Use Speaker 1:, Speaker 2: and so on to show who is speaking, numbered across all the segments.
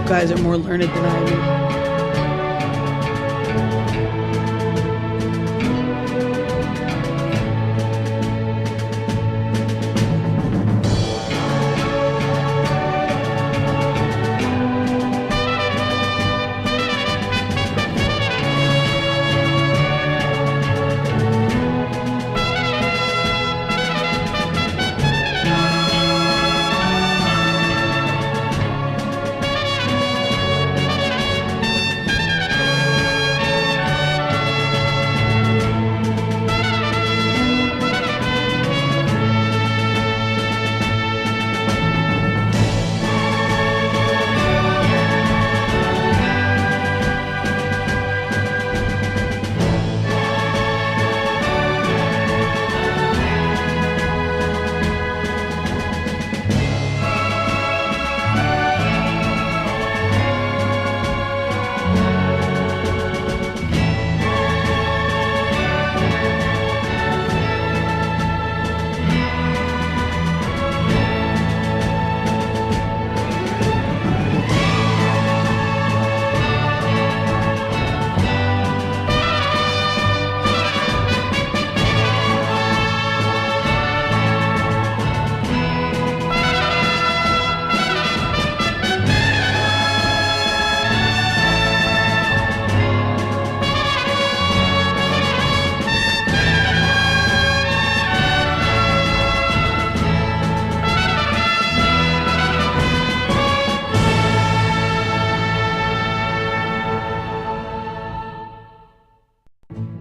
Speaker 1: guys are more learned than I am.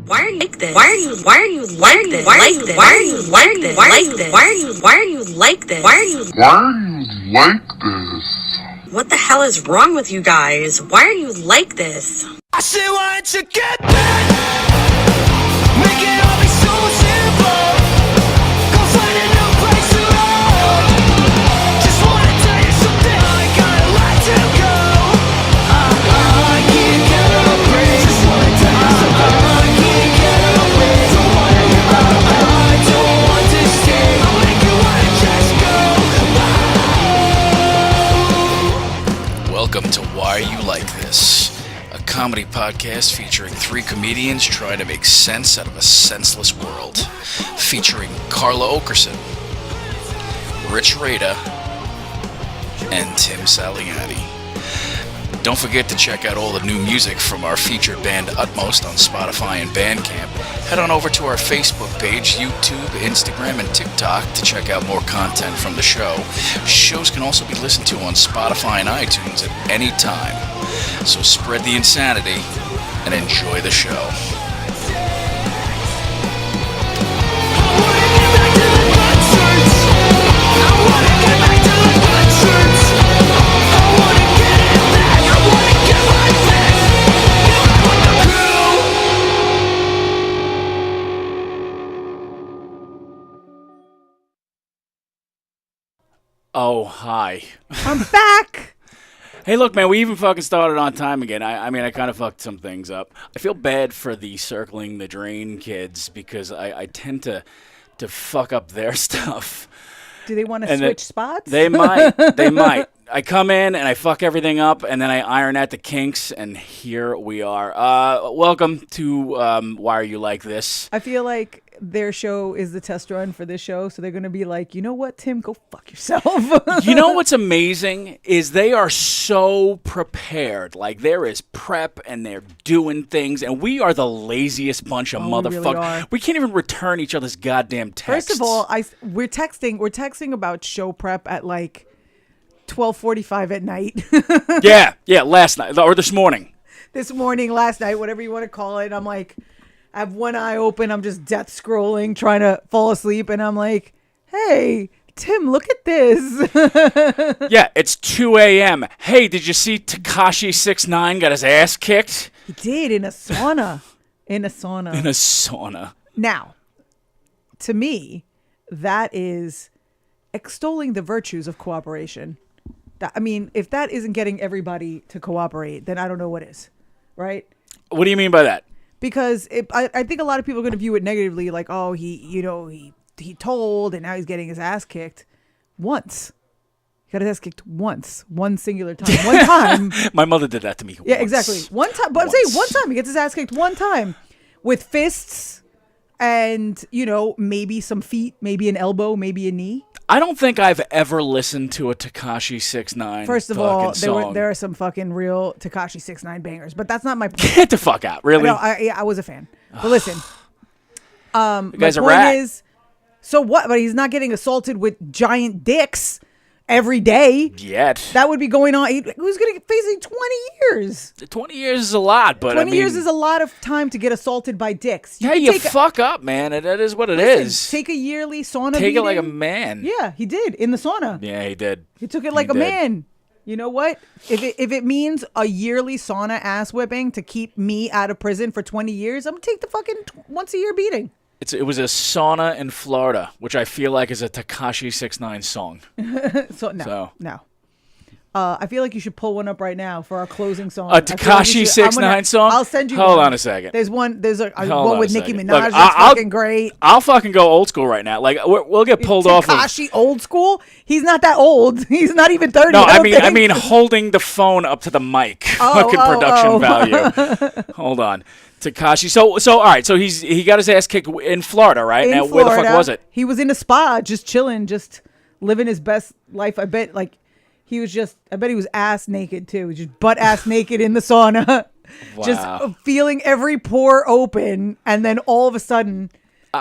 Speaker 2: Why are you like this? Why are you like this? Why are you like this? Why are you like this? Why are you like this? What the hell is wrong with you guys? Why are you like this?
Speaker 3: I say why don't you get back? Make it all be so simple. Go find a new place to roam. Just wanna tell you something, I gotta let you go. I can't get a break. Just wanna tell you something, I can't get a break. Don't wanna hear about it. I don't want to stay. I'll make you wanna just go.
Speaker 4: Welcome to Why Are You Like This? A comedy podcast featuring three comedians trying to make sense out of a senseless world. Featuring Carla Okerson, Rich Rada, and Tim Saliani. Don't forget to check out all the new music from our featured band Utmost on Spotify and Bandcamp. Head on over to our Facebook page, YouTube, Instagram, and TikTok to check out more content from the show. Shows can also be listened to on Spotify and iTunes at any time. So spread the insanity and enjoy the show. Oh, hi.
Speaker 1: I'm back!
Speaker 4: Hey, look, man, we even fucking started on time again. I mean, I kind of fucked some things up. I feel bad for the Circling the Drain kids because I tend to fuck up their stuff.
Speaker 1: Do they want to switch spots?
Speaker 4: They might. They might. I come in and I fuck everything up, and then I iron out the kinks, and here we are. Welcome to Why Are You Like This?
Speaker 1: I feel like their show is the test run for this show, so they're going to be like, you know what, Tim? Go fuck yourself.
Speaker 4: You know what's amazing is they are so prepared. Like, there is prep, and they're doing things, and we are the laziest bunch of motherfuckers. We can't even return each other's goddamn texts.
Speaker 1: First of all, we're texting about show prep at like 12:45 at night.
Speaker 4: Yeah, last night or this morning.
Speaker 1: This morning, last night, whatever you want to call it. I'm like, I have one eye open. I'm just death scrolling, trying to fall asleep. And I'm like, hey, Tim, look at this.
Speaker 4: Yeah, it's 2 a.m. Hey, did you see Tekashi 6ix9ine got his ass kicked?
Speaker 1: He did in a sauna. In a sauna. Now, to me, that is extolling the virtues of cooperation. I mean, if that isn't getting everybody to cooperate, then I don't know what is, right?
Speaker 4: What do you mean by that?
Speaker 1: Because I think a lot of people are going to view it negatively, like, oh, he told, and now he's getting his ass kicked once. He got his ass kicked once. One singular time. One time.
Speaker 4: My mother did that to me.
Speaker 1: Yeah,
Speaker 4: once.
Speaker 1: exactly. One time. But I'm saying one time. He gets his ass kicked one time. With fists and, maybe some feet, maybe an elbow, maybe a knee.
Speaker 4: I don't think I've ever listened to a Tekashi 6ix9ine.
Speaker 1: First of all,
Speaker 4: song.
Speaker 1: there are some fucking real Tekashi 6ix9ine bangers, but that's not my point.
Speaker 4: Get the fuck out, really?
Speaker 1: No, I was a fan. But listen,
Speaker 4: you guys
Speaker 1: my
Speaker 4: are
Speaker 1: point
Speaker 4: rat.
Speaker 1: is, so what? But he's not getting assaulted with giant dicks every day.
Speaker 4: Yet.
Speaker 1: That would be going on. Who's going to be facing 20 years?
Speaker 4: 20 years is a lot, but
Speaker 1: 20 years is a lot of time to get assaulted by dicks.
Speaker 4: Yeah, you fuck up, man. That is what it is.
Speaker 1: Take a yearly sauna
Speaker 4: Take
Speaker 1: beating.
Speaker 4: it like a man.
Speaker 1: Yeah, he did in the sauna.
Speaker 4: Yeah, he did.
Speaker 1: He took it like a man. You know what? If it means a yearly sauna ass whipping to keep me out of prison for 20 years, I'm going to take the fucking once a year beating.
Speaker 4: It was a sauna in Florida, which I feel like is a Tekashi 6ix9ine song.
Speaker 1: No. I feel like you should pull one up right now for our closing song.
Speaker 4: A Tekashi 6ix9ine song?
Speaker 1: I'll send you
Speaker 4: Hold
Speaker 1: one.
Speaker 4: on a second.
Speaker 1: There's one with Nicki
Speaker 4: second.
Speaker 1: Minaj
Speaker 4: Look,
Speaker 1: that's fucking great.
Speaker 4: I'll fucking go old school right now. Like, we'll get pulled off of...
Speaker 1: Tekashi old school? He's not that old. He's not even 30.
Speaker 4: No, I mean holding the phone up to the mic. Fucking production value. Hold on. Tekashi. So all right. So he got his ass kicked in Florida, right? Now,
Speaker 1: Florida,
Speaker 4: where the fuck was it?
Speaker 1: He was in a spa, just chilling, just living his best life. I bet he was ass naked too, just butt ass naked in the sauna, just feeling every pore open, and then all of a sudden,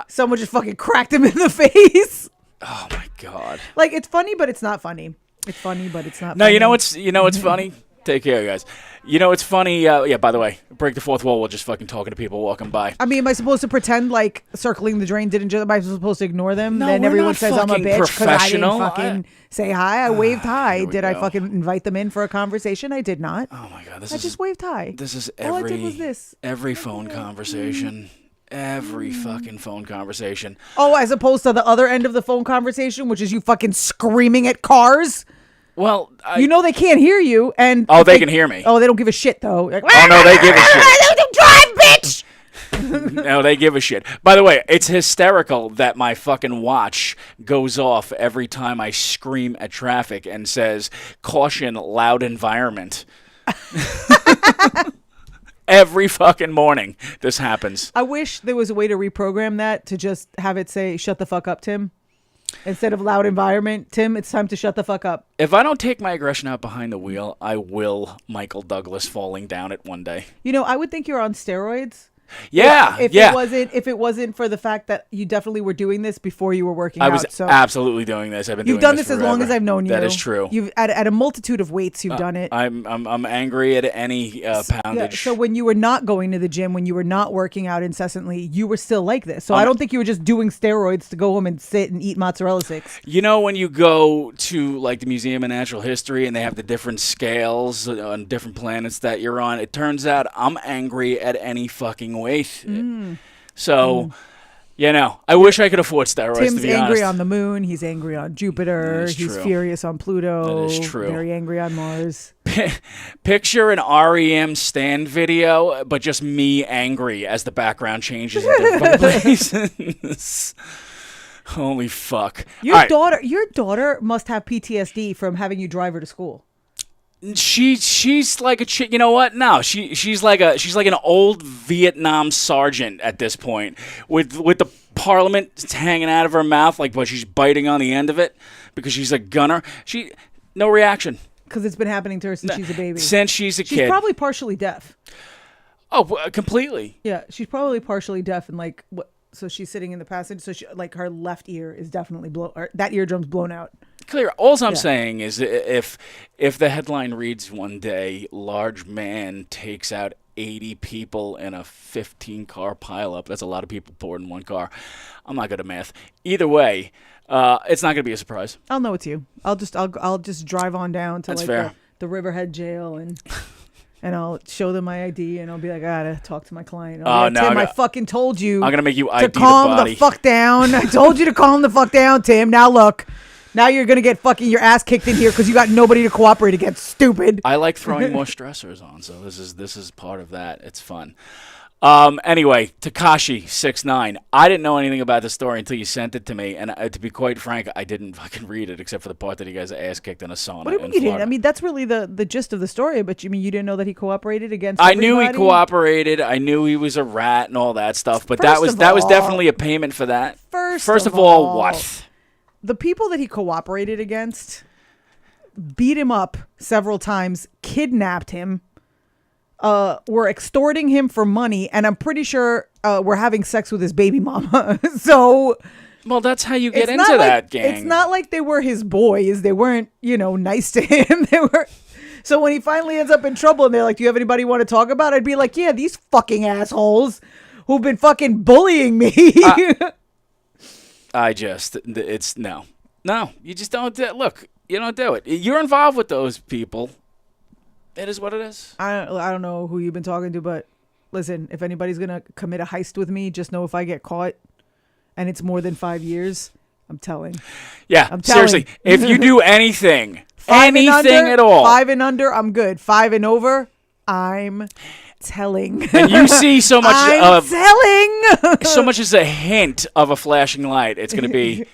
Speaker 1: someone just fucking cracked him in the face.
Speaker 4: Oh my god!
Speaker 1: Like, it's funny, but it's not funny. It's funny, but it's not.
Speaker 4: No,
Speaker 1: funny.
Speaker 4: you know what's funny. Take care, you guys. You know, it's funny. Yeah, by the way, break the fourth wall. We're just fucking talking to people walking by.
Speaker 1: I mean, am I supposed to pretend like circling the drain didn't just, am I supposed to ignore them?
Speaker 4: No,
Speaker 1: then
Speaker 4: we're
Speaker 1: everyone
Speaker 4: not
Speaker 1: says I'm a
Speaker 4: fucking
Speaker 1: bitch because I didn't
Speaker 4: professional.
Speaker 1: fucking say hi. I waved hi.
Speaker 4: Here we
Speaker 1: Did I
Speaker 4: go.
Speaker 1: fucking invite them in for a conversation? I did not.
Speaker 4: Oh my god,
Speaker 1: I just waved hi.
Speaker 4: This is
Speaker 1: All I did was this.
Speaker 4: every phone conversation. Every fucking phone conversation.
Speaker 1: Oh, as opposed to the other end of the phone conversation, which is you fucking screaming at cars.
Speaker 4: Well,
Speaker 1: You know they can't hear you, and
Speaker 4: Oh, they can hear me.
Speaker 1: Oh, they don't give a shit though. Like,
Speaker 4: Oh no, they give a shit.
Speaker 1: Don't drive, bitch.
Speaker 4: No, they give a shit. By the way, it's hysterical that my fucking watch goes off every time I scream at traffic and says, "Caution, loud environment." Every fucking morning this happens.
Speaker 1: I wish there was a way to reprogram that to just have it say, "Shut the fuck up, Tim." Instead of loud environment, Tim, it's time to shut the fuck up.
Speaker 4: If I don't take my aggression out behind the wheel, I will Michael Douglas falling down it one day.
Speaker 1: You know, I would think you're on steroids.
Speaker 4: Yeah,
Speaker 1: If it wasn't for the fact that you definitely were doing this before you were working out.
Speaker 4: I was absolutely doing this. I've been
Speaker 1: You've
Speaker 4: doing
Speaker 1: done this as
Speaker 4: forever.
Speaker 1: long as I've known you.
Speaker 4: That is true.
Speaker 1: You've at a multitude of weights you've done it.
Speaker 4: I'm angry at any poundage.
Speaker 1: Yeah, so when you were not going to the gym, when you were not working out incessantly, you were still like this. So I don't think you were just doing steroids to go home and sit and eat mozzarella sticks.
Speaker 4: You know, when you go to like the Museum of Natural History and they have the different scales on different planets that you're on, it turns out I'm angry at any fucking weight. So, you know, I wish I could afford steroids,
Speaker 1: Tim's
Speaker 4: to be
Speaker 1: angry
Speaker 4: honest.
Speaker 1: on the moon. He's angry on Jupiter.
Speaker 4: That is
Speaker 1: He's
Speaker 4: true.
Speaker 1: furious on Pluto.
Speaker 4: That is true.
Speaker 1: Very angry on Mars.
Speaker 4: Picture an REM stand video, but just me angry as the background changes in different places. Holy fuck.
Speaker 1: Your
Speaker 4: All right.
Speaker 1: daughter must have PTSD from having you drive her to school.
Speaker 4: She's like a chick. You know what? No, she's like an old Vietnam sergeant at this point, with the Parliament hanging out of her mouth, like, but she's biting on the end of it because she's a gunner. No reaction
Speaker 1: Because it's been happening to her since she's a baby.
Speaker 4: since she's a
Speaker 1: She's
Speaker 4: kid.
Speaker 1: probably partially deaf.
Speaker 4: Oh, completely.
Speaker 1: Yeah, she's probably partially deaf, and like what? So she's sitting in the passage. So she, like, her left ear is definitely that eardrum's blown out.
Speaker 4: Clear. All I'm saying is, if the headline reads one day, large man takes out 80 people in a 15-car pileup. That's a lot of people poured in one car. I'm not good at math. Either way, it's not going to be a surprise.
Speaker 1: I'll know it's you. I'll just drive on down to
Speaker 4: That's
Speaker 1: like
Speaker 4: fair.
Speaker 1: the Riverhead jail and I'll show them my ID and I'll be like, I gotta talk to my client. I'll be like, Tim, I fucking told you.
Speaker 4: I'm gonna make you
Speaker 1: to
Speaker 4: ID the
Speaker 1: calm
Speaker 4: body.
Speaker 1: the fuck down. I told you to calm the fuck down, Tim. Now look. Now you're gonna get fucking your ass kicked in here because you got nobody to cooperate against. Stupid.
Speaker 4: I like throwing more stressors on, so this is part of that. It's fun. Anyway, Tekashi 6ix9ine. I didn't know anything about the story until you sent it to me, and to be quite frank, I didn't fucking read it except for the part that he got his ass kicked in a sauna.
Speaker 1: What do you mean you didn't? I mean, that's really the gist of the story. But you mean you didn't know that he cooperated against?
Speaker 4: I knew he cooperated. I knew he was a rat and all that stuff. But that was definitely a payment for that.
Speaker 1: First
Speaker 4: of all, what?
Speaker 1: The people that he cooperated against beat him up several times, kidnapped him. Were extorting him for money, and I'm pretty sure we're having sex with his baby mama. So,
Speaker 4: well, that's how you get into that gang.
Speaker 1: It's not like they were his boys. They weren't, nice to him. They were. So when he finally ends up in trouble, and they're like, "Do you have anybody you want to talk about?" I'd be like, "Yeah, these fucking assholes who've been fucking bullying me."
Speaker 4: It's no. You just don't look. You don't do it. You're involved with those people. It is what it is.
Speaker 1: I don't know who you've been talking to, but listen, if anybody's going to commit a heist with me, just know if I get caught and it's more than 5 years, I'm telling.
Speaker 4: Yeah, I'm seriously. If you do anything at all.
Speaker 1: 5 and under, I'm good. 5 and over, I'm telling.
Speaker 4: And you see so much
Speaker 1: I'm telling.
Speaker 4: So much as a hint of a flashing light, it's going to be...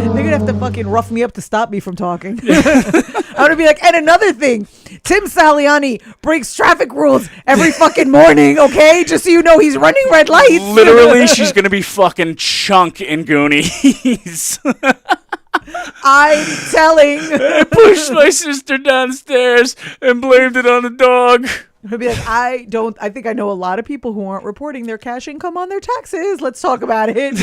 Speaker 1: They're gonna have to fucking rough me up to stop me from talking. I'm gonna be like, and another thing, Tim Saliani breaks traffic rules every fucking morning, okay? Just so you know, he's running red lights.
Speaker 4: Literally, she's gonna be fucking Chunk in Goonies.
Speaker 1: I'm telling.
Speaker 4: I pushed my sister downstairs and blamed it on the dog.
Speaker 1: I'd be like, I think I know a lot of people who aren't reporting their cash income on their taxes. Let's talk about it.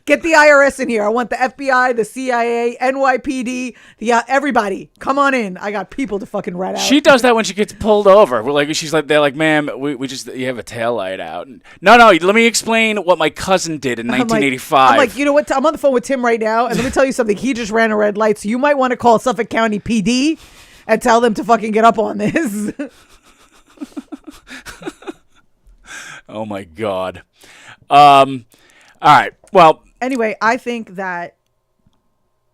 Speaker 1: Get the IRS in here. I want the FBI, the CIA, NYPD, everybody. Come on in. I got people to fucking rat out.
Speaker 4: She does that when she gets pulled over. They're like, ma'am, you have a taillight out. No, let me explain what my cousin did in 1985.
Speaker 1: I'm like, you know what? I'm on the phone with Tim right now, and let me tell you something. He just ran a red light, so you might want to call Suffolk County PD and tell them to fucking get up on this.
Speaker 4: Oh my God. All right. Well,
Speaker 1: anyway, I think that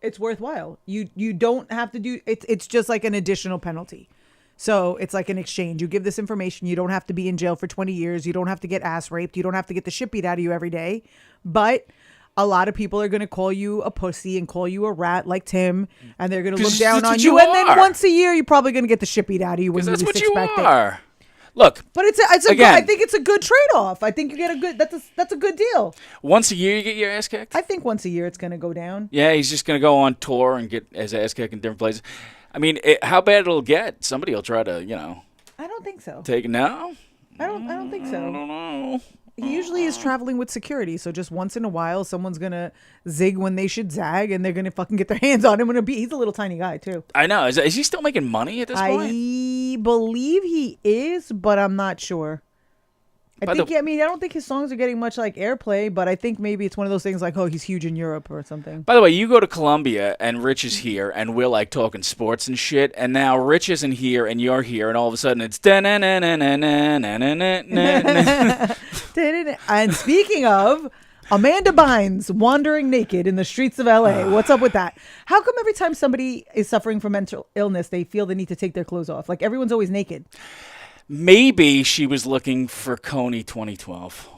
Speaker 1: it's worthwhile. You don't have to do it. It's just like an additional penalty. So it's like an exchange. You give this information. You don't have to be in jail for 20 years. You don't have to get ass raped. You don't have to get the shit beat out of you every day. But a lot of people are going to call you a pussy and call you a rat like Tim, and they're going to look down on you. And then once a year, you're probably going to get the shit beat out of you when you least expect it.
Speaker 4: Look,
Speaker 1: but I think it's a good trade-off. I think you get a good. That's a good deal.
Speaker 4: Once a year, you get your ass kicked.
Speaker 1: I think once a year it's going to go down.
Speaker 4: Yeah, he's just going to go on tour and get his ass kicked in different places. I mean, how bad it'll get? Somebody will try to,
Speaker 1: I don't think so.
Speaker 4: Take it now.
Speaker 1: I don't think so.
Speaker 4: I don't know.
Speaker 1: He usually is traveling with security, so just once in a while, someone's gonna zig when they should zag, and they're gonna fucking get their hands on him. He's a little tiny guy too.
Speaker 4: I know. Is he still making money at this point?
Speaker 1: I believe he is, but I'm not sure. I don't think his songs are getting much like airplay, but I think maybe it's one of those things like, oh, he's huge in Europe or something.
Speaker 4: By the way, you go to Colombia and Rich is here, and we're like talking sports and shit, and now Rich isn't here and you're here, and all of a sudden it's
Speaker 1: And speaking of, Amanda Bynes wandering naked in the streets of LA. What's up with that? How come every time somebody is suffering from mental illness, they feel the need to take their clothes off? Like everyone's always naked.
Speaker 4: Maybe she was looking for Coney 2012.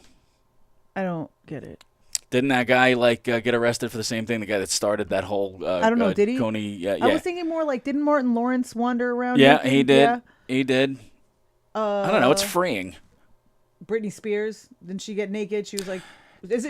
Speaker 1: I don't get it.
Speaker 4: Didn't that guy get arrested for the same thing? The guy that started that whole
Speaker 1: I don't know. Did he?
Speaker 4: Coney. Yeah.
Speaker 1: I was thinking more like, didn't Martin Lawrence wander around?
Speaker 4: Yeah,
Speaker 1: naked?
Speaker 4: he did.
Speaker 1: Yeah.
Speaker 4: He did. I don't know. It's freeing.
Speaker 1: Britney Spears, didn't she get naked? She was like,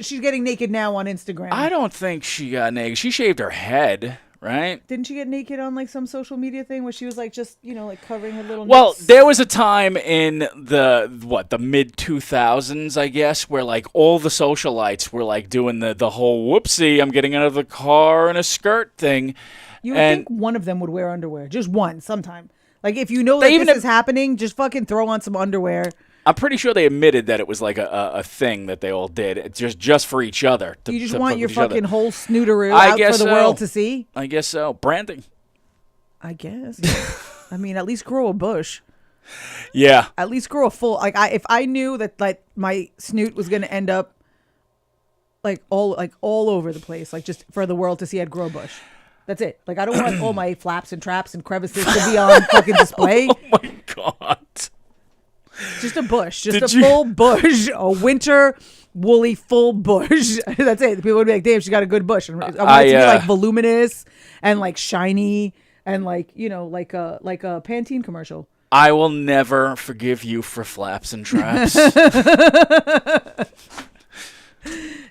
Speaker 1: she's getting naked now on Instagram?
Speaker 4: I don't think she got naked. She shaved her head. Right?
Speaker 1: Didn't she get naked on like some social media thing where she was like just, like covering her little
Speaker 4: Well,
Speaker 1: nips?
Speaker 4: there was a time in the mid 2000s, I guess, where like all the socialites were like doing the whole whoopsie, I'm getting out of the car in a skirt thing.
Speaker 1: You would think one of them would wear underwear. Just one sometime. Like if you know that this is happening, just fucking throw on some underwear.
Speaker 4: I'm pretty sure they admitted that it was like a thing that they all did. It's just for each other.
Speaker 1: You just want your fucking whole snooteroo out for the world to see?
Speaker 4: I guess so. Branding.
Speaker 1: I guess. I mean, at least grow a bush.
Speaker 4: Yeah.
Speaker 1: At least grow a full. If I knew that like my snoot was gonna end up all over the place, like just for the world to see, I'd grow a bush. That's it. Like, I don't want all my flaps and traps and crevices to be on fucking display.
Speaker 4: Oh my God.
Speaker 1: Just a bush. Just full bush. A winter woolly full bush. That's it. People would be like, damn, she got a good bush. And I want it to be like voluminous and like shiny and like, you know, like a Pantene commercial.
Speaker 4: I will never forgive you for flaps and traps.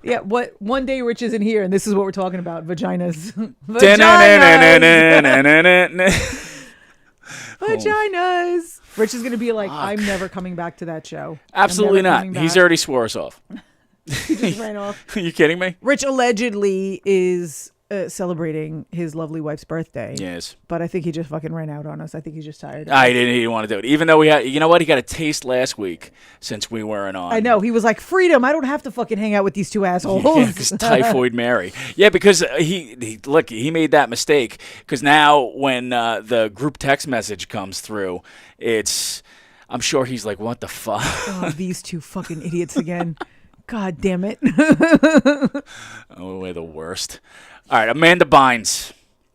Speaker 1: Yeah, one day Rich isn't here, and this is what we're talking about: vaginas. Vaginas. Rich is gonna be like, I'm never coming back to that show.
Speaker 4: Absolutely not. He's already swore us off.
Speaker 1: He just ran off.
Speaker 4: Are you kidding me?
Speaker 1: Rich allegedly is celebrating his lovely wife's birthday.
Speaker 4: Yes.
Speaker 1: But I think he just fucking ran out on us. I think he's just tired.
Speaker 4: He didn't want to do it. Even though we had, you know what? He got a taste last week since we weren't on.
Speaker 1: I know. He was like, freedom. I don't have to fucking hang out with these two assholes.
Speaker 4: Yeah, because Typhoid Mary. Yeah, because he made that mistake. Because now when the group text message comes through, I'm sure he's like, what the fuck?
Speaker 1: Oh, these two fucking idiots again. God damn it.
Speaker 4: Oh, we're the worst. All right, Amanda Bynes.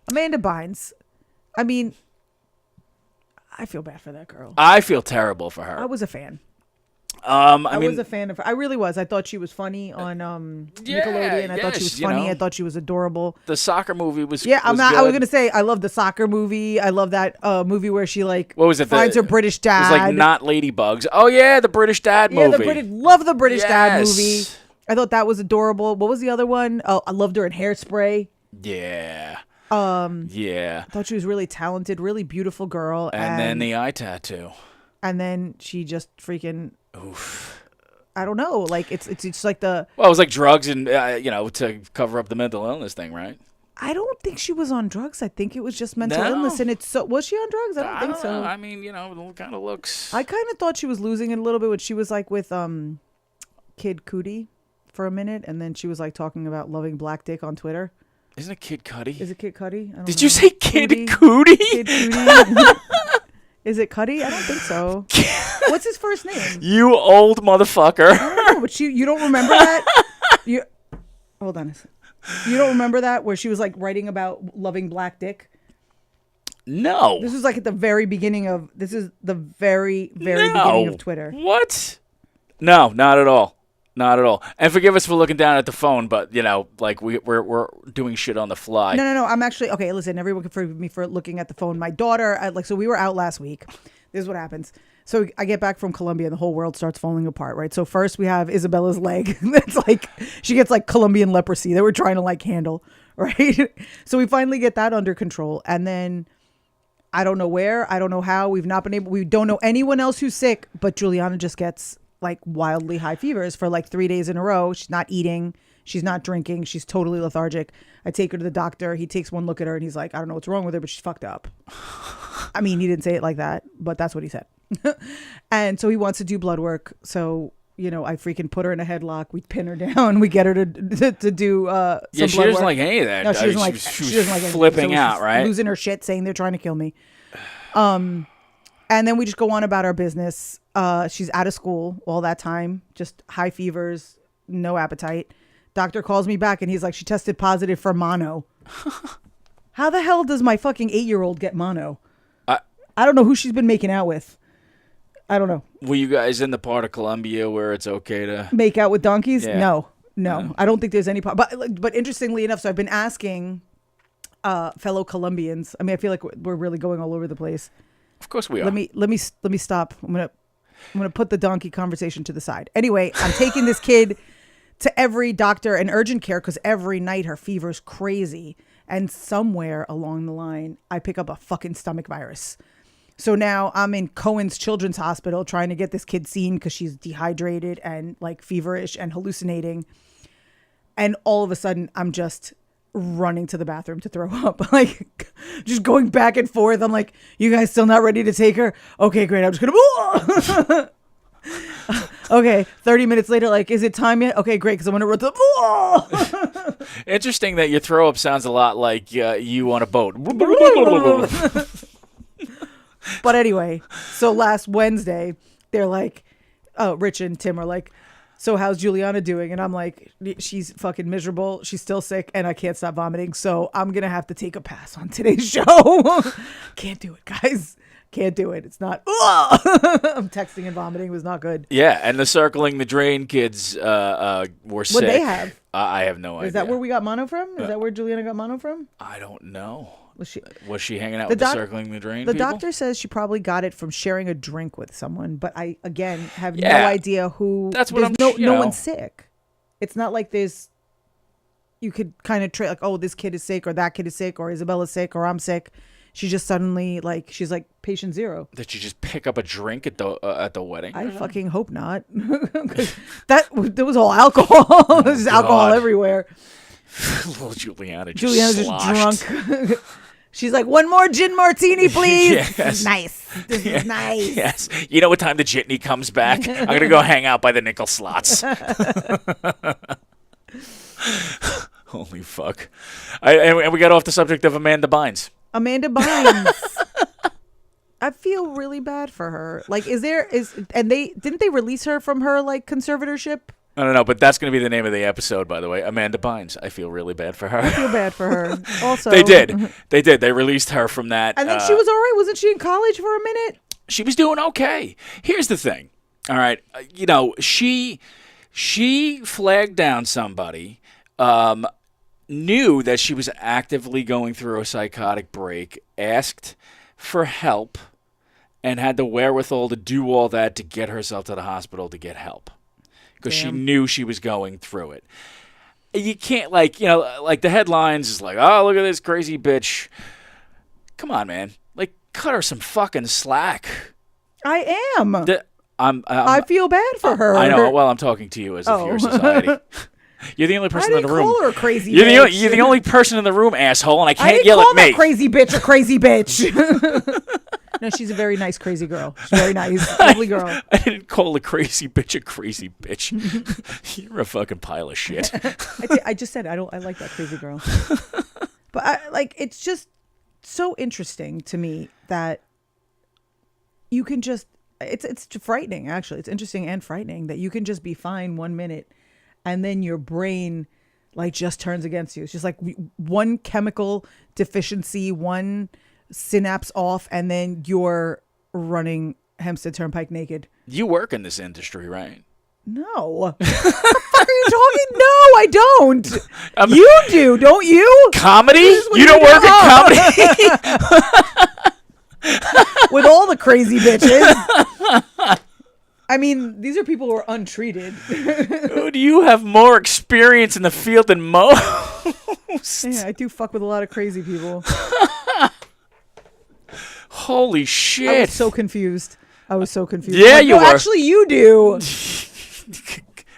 Speaker 1: I mean, I feel bad for that girl.
Speaker 4: I feel terrible for her.
Speaker 1: I was a fan.
Speaker 4: I
Speaker 1: was a fan of her. I really was. I thought she was funny on Nickelodeon. I thought she was funny. I thought she was adorable.
Speaker 4: The soccer movie was
Speaker 1: I was
Speaker 4: good.
Speaker 1: gonna say I love the soccer movie. I love that movie where she like
Speaker 4: what was it?
Speaker 1: Finds her British dad.
Speaker 4: It was like Not Ladybugs. Oh yeah, the British dad movie.
Speaker 1: Love the British dad movie. I thought that was adorable. What was the other one? Oh, I loved her in Hairspray.
Speaker 4: Yeah.
Speaker 1: Yeah. I thought she was really talented, really beautiful girl.
Speaker 4: And then the eye tattoo.
Speaker 1: And then she just freaking. Oof. I don't know. Like it's like the.
Speaker 4: Well, it was like drugs and to cover up the mental illness thing, right?
Speaker 1: I don't think she was on drugs. I think it was just mental illness, and was she on drugs? I don't think so.
Speaker 4: I mean, it kind of looks.
Speaker 1: I kind of thought she was losing it a little bit when she was like with Kid Cudi for a minute, and then she was like talking about loving black dick on Twitter.
Speaker 4: Isn't it Kid Cudi?
Speaker 1: Is it Kid Cudi?
Speaker 4: Did you say Kid Cudi?
Speaker 1: Kid Cudi. Is it Cudi? I don't think so. What's his first name?
Speaker 4: You old motherfucker.
Speaker 1: I don't know, but you don't remember that? Hold on a second. You don't remember that where she was like writing about loving black dick?
Speaker 4: No.
Speaker 1: This was like at the very beginning of. This is the very beginning of Twitter.
Speaker 4: What? No, not at all. Not at all. And forgive us for looking down at the phone, but like we're doing shit on the fly.
Speaker 1: No. I'm actually okay. Listen, everyone can forgive me for looking at the phone. My daughter, so we were out last week. This is what happens. So I get back from Colombia and the whole world starts falling apart, right? So first we have Isabella's leg. That's like she gets like Colombian leprosy that we're trying to like handle, right? So we finally get that under control, and then I don't know where, I don't know how. We don't know anyone else who's sick, but Juliana just gets like wildly high fevers for like 3 days in a row. She's not eating. She's not drinking. She's totally lethargic. I take her to the doctor. He takes one look at her and he's like, I don't know what's wrong with her, but she's fucked up. I mean, he didn't say it like that, but that's what he said. And so he wants to do blood work. So, I freaking put her in a headlock. We pin her down. We get her to do some blood
Speaker 4: she doesn't
Speaker 1: work.
Speaker 4: Like any of that.
Speaker 1: No, she doesn't like. She doesn't like
Speaker 4: flipping
Speaker 1: so
Speaker 4: out, right?
Speaker 1: Losing her shit, saying they're trying to kill me. And then we just go on about our business. She's out of school all that time, just high fevers, no appetite. Doctor calls me back and he's like, she tested positive for mono. How the hell does my fucking 8-year-old get mono? I don't know who she's been making out with. I don't know.
Speaker 4: Were you guys in the part of Colombia where it's okay to
Speaker 1: make out with donkeys?
Speaker 4: Yeah.
Speaker 1: No. I don't think there's any but interestingly enough, so I've been asking fellow Colombians. I mean, I feel like we're really going all over the place.
Speaker 4: Of course we are.
Speaker 1: Let me stop. I'm gonna put the donkey conversation to the side. Anyway, I'm taking this kid to every doctor and urgent care because every night her fever's crazy, and somewhere along the line I pick up a fucking stomach virus. So now I'm in Cohen's Children's Hospital trying to get this kid seen because she's dehydrated and like feverish and hallucinating, and all of a sudden I'm just running to the bathroom to throw up, like just going back and forth. I'm like, you guys still not ready to take her? Okay, great. I'm just gonna okay, 30 minutes later, like, is it time yet? Okay, great, because I'm gonna run to the
Speaker 4: Interesting that your throw up sounds a lot like you on a boat.
Speaker 1: But anyway, so last Wednesday they're like, Rich and Tim are like, so how's Juliana doing? And I'm like, she's fucking miserable. She's still sick and I can't stop vomiting. So I'm going to have to take a pass on today's show. Can't do it, guys. Can't do it. It's not. I'm texting and vomiting. It was not good.
Speaker 4: Yeah, and the Circling the Drain kids were sick.
Speaker 1: What they have?
Speaker 4: I have no idea.
Speaker 1: Is that where we got mono from? Is that where Juliana got mono from?
Speaker 4: I don't know.
Speaker 1: Was
Speaker 4: she hanging out with the Circling the Drain
Speaker 1: The
Speaker 4: people?
Speaker 1: doctor says she probably got it from sharing a drink with someone, but I, again, have no idea who.
Speaker 4: That's what
Speaker 1: no one's sick. It's not like you could kind of like, oh, this kid is sick or that kid is sick or Isabella's sick or I'm sick. She just suddenly, like, she's like patient zero.
Speaker 4: Did you just pick up a drink at the wedding?
Speaker 1: I fucking hope not. There was all alcohol. There's alcohol everywhere.
Speaker 4: Little Juliana's
Speaker 1: just drunk. She's like, one more gin martini, please.
Speaker 4: Yes.
Speaker 1: This is nice. This is nice.
Speaker 4: Yes. You know what time the jitney comes back? I'm going to go hang out by the nickel slots. Holy fuck. And we got off the subject of Amanda Bynes.
Speaker 1: Amanda Bynes. I feel really bad for her. Like, didn't they release her from her like conservatorship?
Speaker 4: I don't know, but that's going to be the name of the episode, by the way. Amanda Bynes. I feel really bad for her.
Speaker 1: I feel bad for her. Also,
Speaker 4: They did. They released her from that.
Speaker 1: And then she was all right. Wasn't she in college for a minute?
Speaker 4: She was doing okay. Here's the thing. All right, she flagged down somebody. Knew that she was actively going through a psychotic break, asked for help, and had the wherewithal to do all that to get herself to the hospital to get help. Because she knew she was going through it. You can't, like the headlines is like, oh, look at this crazy bitch. Come on, man. Like, cut her some fucking slack.
Speaker 1: I am.
Speaker 4: I
Speaker 1: feel bad for her.
Speaker 4: I know. Well, I'm talking to you as if you're society. You're the only person in the room.
Speaker 1: I didn't call her a crazy
Speaker 4: you're
Speaker 1: bitch.
Speaker 4: You're the only person in the room, asshole, and I can't
Speaker 1: didn't
Speaker 4: yell
Speaker 1: call
Speaker 4: at me.
Speaker 1: That crazy bitch a crazy bitch. No, she's a very nice crazy girl. She's very nice, lovely girl.
Speaker 4: I didn't call a crazy bitch a crazy bitch. You're a fucking pile of shit.
Speaker 1: I just said I like that crazy girl. But it's just so interesting to me that you can just it's frightening actually. It's interesting and frightening that you can just be fine 1 minute and then your brain like just turns against you. It's just like one chemical deficiency, one synapse off, and then you're running Hempstead Turnpike naked.
Speaker 4: You work in this industry, right?
Speaker 1: No. What the fuck are you talking? No, I don't. You do, don't you?
Speaker 4: Comedy? You don't work at comedy?
Speaker 1: With all the crazy bitches. I mean, these are people who are untreated.
Speaker 4: Dude, you have more experience in the field than most.
Speaker 1: Yeah, I do fuck with a lot of crazy people.
Speaker 4: Holy shit.
Speaker 1: I was so confused.
Speaker 4: Yeah, you were.
Speaker 1: Actually, you do.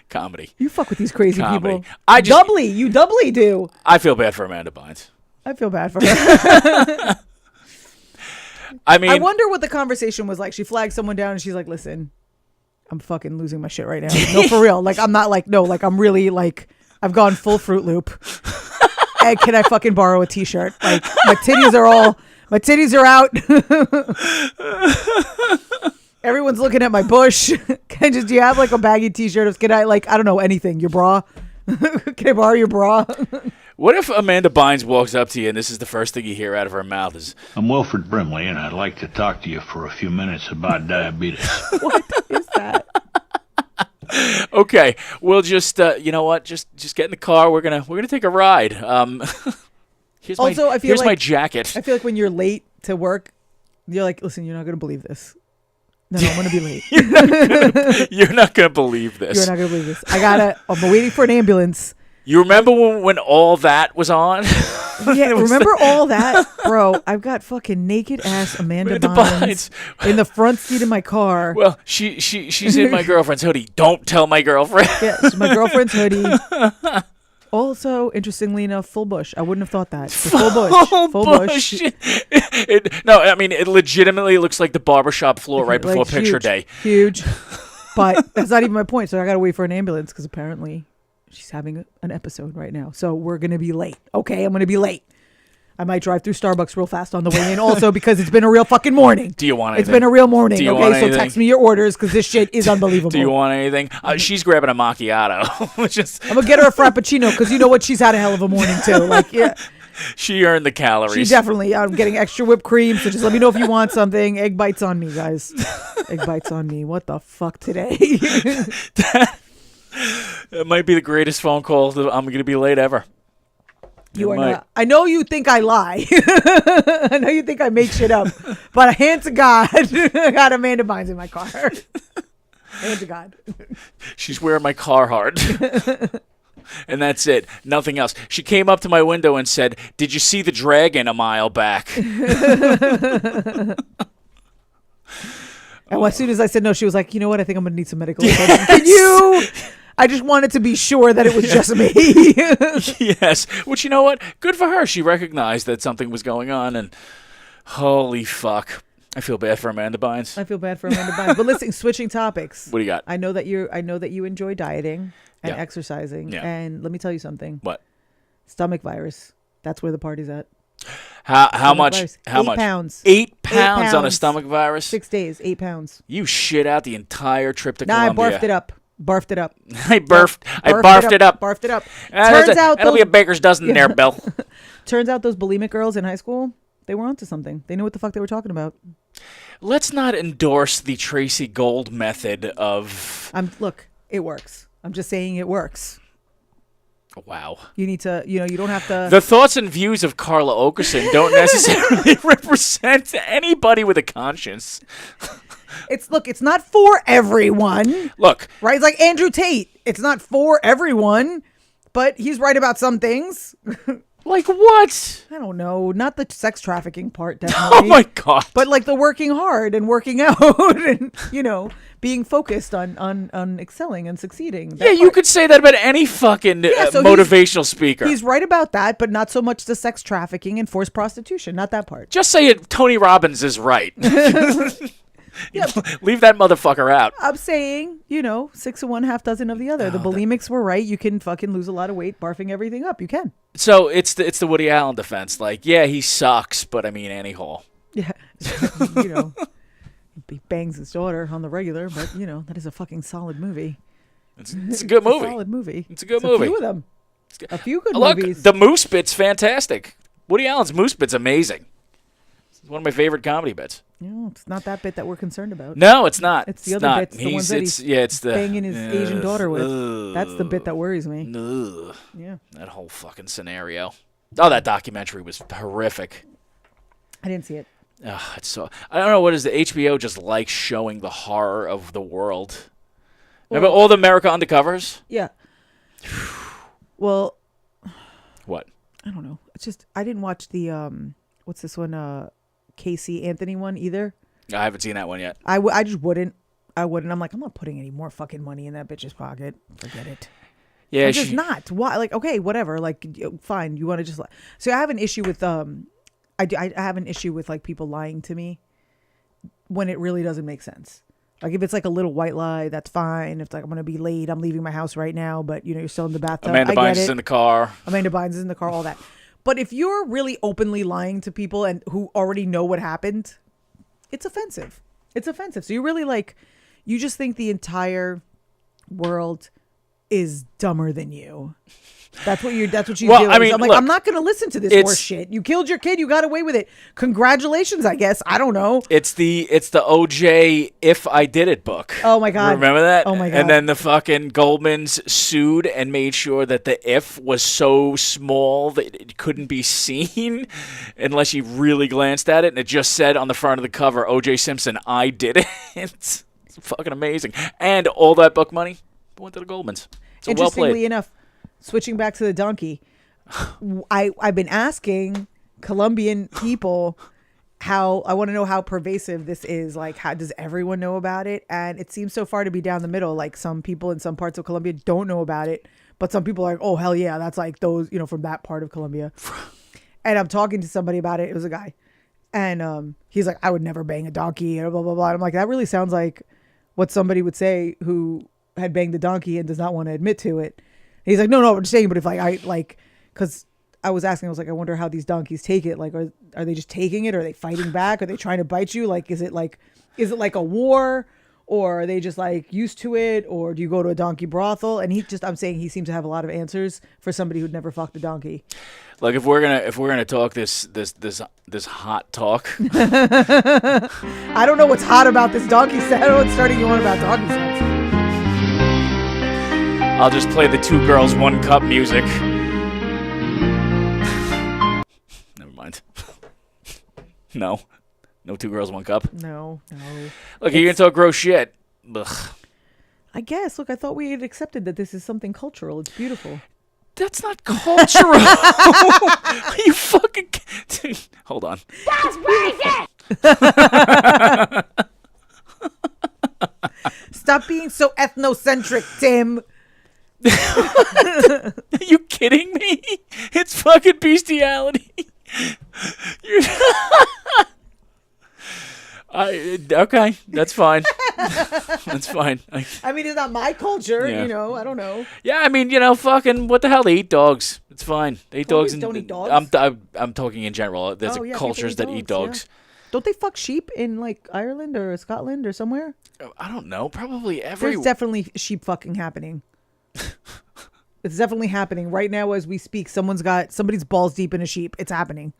Speaker 4: Comedy.
Speaker 1: You fuck with these crazy
Speaker 4: Comedy.
Speaker 1: people. You doubly do.
Speaker 4: I feel bad for Amanda Bynes.
Speaker 1: I feel bad for her.
Speaker 4: I mean,
Speaker 1: I wonder what the conversation was like. She flagged someone down and she's like, listen, I'm fucking losing my shit right now. No, for real. Like, I'm not like, no, like, I'm really like, I've gone full Fruit Loop. And can I fucking borrow a t-shirt? Like, my titties are out. Everyone's looking at my bush. Do you have like a baggy t-shirt? Can I like, I don't know, anything? Your bra? Can I borrow your bra?
Speaker 4: What if Amanda Bynes walks up to you and this is the first thing you hear out of her mouth is,
Speaker 5: I'm Wilfred Brimley and I'd like to talk to you for a few minutes about diabetes.
Speaker 1: What is that?
Speaker 4: Okay, we'll just you know what? Just get in the car. We're gonna take a ride. Here's my jacket.
Speaker 1: I feel like when you're late to work, you're like, listen, you're not gonna believe this. No, I'm gonna be late.
Speaker 4: You're not gonna believe this.
Speaker 1: You're not gonna believe this. I'm waiting for an ambulance.
Speaker 4: You remember when all that was on?
Speaker 1: Yeah, remember all that? Bro, I've got fucking naked ass Amanda Bynes in the front seat of my car.
Speaker 4: Well, she's in my girlfriend's hoodie. Don't tell my girlfriend.
Speaker 1: Yeah, it's my girlfriend's hoodie. Also, interestingly enough, full bush. I wouldn't have thought that. Full bush.
Speaker 4: No, I mean, it legitimately looks like the barbershop floor right before picture day.
Speaker 1: Huge. But that's not even my point. So I got to wait for an ambulance because apparently she's having an episode right now. So we're going to be late. Okay, I'm going to be late. I might drive through Starbucks real fast on the way in also because it's been a real fucking morning.
Speaker 4: Do you want anything?
Speaker 1: It's been a real morning.
Speaker 4: Do you
Speaker 1: Okay,
Speaker 4: want
Speaker 1: so
Speaker 4: anything?
Speaker 1: text me your orders because this shit is unbelievable.
Speaker 4: Do you want anything? She's grabbing a macchiato. Which is,
Speaker 1: I'm gonna get her a frappuccino because you know what? She's had a hell of a morning too. Like, yeah,
Speaker 4: she earned the
Speaker 1: she
Speaker 4: calories.
Speaker 1: definitely. I'm getting extra whipped cream, so just let me know if you want something. Egg bites on me, guys. Egg bites on me. What the fuck today?
Speaker 4: It might be the greatest phone call that I'm going to be late ever.
Speaker 1: You
Speaker 4: It
Speaker 1: are
Speaker 4: might.
Speaker 1: not. I know you think I lie. I know you think I make shit up. But hand to God, I got Amanda Bynes in my car. Hand to God.
Speaker 4: She's wearing my Carhartt. And that's it. Nothing else. She came up to my window and said, "Did you see the dragon a mile back?"
Speaker 1: And as soon as I said no, she was like, "You know what? I think I'm gonna need some medical attention. Can you?" I just wanted to be sure that it was just me.
Speaker 4: Yes. Which, you know what? Good for her. She recognized that something was going on, and holy fuck. I feel bad for Amanda Bynes.
Speaker 1: I feel bad for Amanda Bynes. But listen, switching topics.
Speaker 4: What do you got?
Speaker 1: I know that you enjoy dieting and
Speaker 4: Yeah.
Speaker 1: exercising.
Speaker 4: Yeah.
Speaker 1: And let me tell you something.
Speaker 4: What?
Speaker 1: Stomach virus. That's where the party's at.
Speaker 4: How
Speaker 1: Stomach
Speaker 4: much?
Speaker 1: virus.
Speaker 4: How
Speaker 1: 8
Speaker 4: much?
Speaker 1: pounds.
Speaker 4: 8 pounds on a
Speaker 1: pounds.
Speaker 4: stomach virus?
Speaker 1: 6 days, 8 pounds.
Speaker 4: You shit out the entire trip to
Speaker 1: Nah, I
Speaker 4: Colombia.
Speaker 1: barfed it up. Barfed it up.
Speaker 4: I barfed it up.
Speaker 1: Barfed it up.
Speaker 4: That'll be a baker's dozen there, Bill.
Speaker 1: Turns out those bulimic girls in high school, they were onto something. They knew what the fuck they were talking about.
Speaker 4: Let's not endorse the Tracy Gold method of...
Speaker 1: Look, it works. I'm just saying it works.
Speaker 4: Wow.
Speaker 1: You need to, you don't have to.
Speaker 4: The thoughts and views of Carla Okerson don't necessarily represent anybody with a conscience.
Speaker 1: It's not for everyone.
Speaker 4: Look.
Speaker 1: Right? It's like Andrew Tate. It's not for everyone, but he's right about some things.
Speaker 4: Like what?
Speaker 1: I don't know. Not the sex trafficking part, definitely.
Speaker 4: Oh my God.
Speaker 1: But like the working hard and working out and, being focused on excelling and succeeding. That
Speaker 4: Yeah, you
Speaker 1: part.
Speaker 4: could say that about any fucking
Speaker 1: so
Speaker 4: motivational speaker.
Speaker 1: He's right about that, but not so much the sex trafficking and forced prostitution. Not that part.
Speaker 4: Just say it. Tony Robbins is right.
Speaker 1: Yeah.
Speaker 4: Leave that motherfucker out.
Speaker 1: I'm saying, 6 of one, half dozen of the other. The bulimics were right. You can fucking lose a lot of weight barfing everything up. You can.
Speaker 4: So it's the Woody Allen defense. Like, yeah, he sucks, but I mean, Annie Hall.
Speaker 1: Yeah. He bangs his daughter on the regular, but, that is a fucking solid movie.
Speaker 4: It's a good movie.
Speaker 1: A solid movie.
Speaker 4: It's a good movie.
Speaker 1: A few of them. A few good
Speaker 4: Look,
Speaker 1: movies.
Speaker 4: the Moose bit's fantastic. Woody Allen's Moose bit's amazing. It's one of my favorite comedy bits.
Speaker 1: It's not that bit that we're concerned about.
Speaker 4: No, it's not.
Speaker 1: It's the
Speaker 4: It's
Speaker 1: other
Speaker 4: not.
Speaker 1: bits, the ones that he's
Speaker 4: it's the
Speaker 1: banging his Asian daughter with. That's the bit that worries me.
Speaker 4: Ugh.
Speaker 1: Yeah.
Speaker 4: That whole fucking scenario. Oh, that documentary was horrific.
Speaker 1: I didn't see it.
Speaker 4: It's so I don't know what is the HBO just likes showing the horror of the world. Remember all the America Undercovers?
Speaker 1: Yeah. Well,
Speaker 4: What?
Speaker 1: I don't know. It's just I didn't watch the what's this one? Casey Anthony one either.
Speaker 4: I haven't seen that one yet.
Speaker 1: I just wouldn't. I wouldn't. I'm like, I'm not putting any more fucking money in that bitch's pocket. Forget it.
Speaker 4: Yeah,
Speaker 1: I'm just not. Why? Like, okay, whatever. Like, fine. You want to just like. So I have an issue with I have an issue with like people lying to me when it really doesn't make sense. Like if it's like a little white lie, that's fine. If it's like I'm gonna be late, I'm leaving my house right now, but you're still in the bathtub.
Speaker 4: Amanda
Speaker 1: I get
Speaker 4: Bynes
Speaker 1: it.
Speaker 4: is in the car.
Speaker 1: Amanda Bynes is in the car. All that. But if you're really openly lying to people and who already know what happened, it's offensive. It's offensive. So you really you just think the entire world is dumber than you. That's what you
Speaker 4: Well,
Speaker 1: do.
Speaker 4: I mean,
Speaker 1: I'm like,
Speaker 4: look,
Speaker 1: I'm not going to listen to this horse shit. You killed your kid. You got away with it. Congratulations, I guess. I don't know.
Speaker 4: It's the OJ If I Did It book.
Speaker 1: Oh my God.
Speaker 4: Remember that?
Speaker 1: Oh my God.
Speaker 4: And then the fucking Goldmans sued and made sure that the if was so small that it couldn't be seen unless you really glanced at it, and it just said on the front of the cover, OJ Simpson, I did it. It's fucking amazing. And all that book money went to the Goldmans. So well
Speaker 1: Interestingly
Speaker 4: played.
Speaker 1: enough, switching back to the donkey, I've been asking Colombian people I want to know how pervasive this is. Like, how does everyone know about it? And it seems so far to be down the middle. Like some people in some parts of Colombia don't know about it, but some people are like, oh, hell yeah, that's like those, from that part of Colombia. And I'm talking to somebody about it. It was a guy. And he's like, I would never bang a donkey, and blah, blah, blah. And I'm like, that really sounds like what somebody would say who had banged a donkey and does not want to admit to it. And he's like, no, I'm just saying, but if because I was asking, I was like, I wonder how these donkeys take it. Like, are they just taking it? Are they fighting back? Are they trying to bite you? Like, is it like a war? Or are they just like used to it? Or do you go to a donkey brothel? And I'm saying he seems to have a lot of answers for somebody who'd never fucked a donkey.
Speaker 4: Like if we're gonna talk this hot talk.
Speaker 1: I don't know what's hot about this donkey sex. I don't know what's starting you on about donkey sex.
Speaker 4: I'll just play the 2 girls 1 cup music. Never mind. No 2 girls 1 cup.
Speaker 1: No.
Speaker 4: Look, you're gonna talk gross shit. Ugh.
Speaker 1: I guess. Look, I thought we had accepted that this is something cultural. It's beautiful.
Speaker 4: That's not cultural. You fucking... Dude, hold on.
Speaker 3: That's racist!
Speaker 1: Stop being so ethnocentric, Tim.
Speaker 4: Are you kidding me? It's fucking bestiality. Okay, that's fine. That's fine.
Speaker 1: I mean, it's not my culture,
Speaker 4: Yeah.
Speaker 1: you know. I don't know.
Speaker 4: Yeah, I mean, fucking what the hell? They eat dogs. It's fine. They eat dogs.
Speaker 1: Don't eat dogs?
Speaker 4: I'm talking in general. There's
Speaker 1: Oh, yeah,
Speaker 4: cultures
Speaker 1: people
Speaker 4: that eat dogs.
Speaker 1: yeah. Don't they fuck sheep in like Ireland or Scotland or somewhere?
Speaker 4: I don't know. Probably
Speaker 1: There's definitely sheep fucking happening. It's definitely happening right now as we speak. Somebody's balls deep in a sheep. It's happening.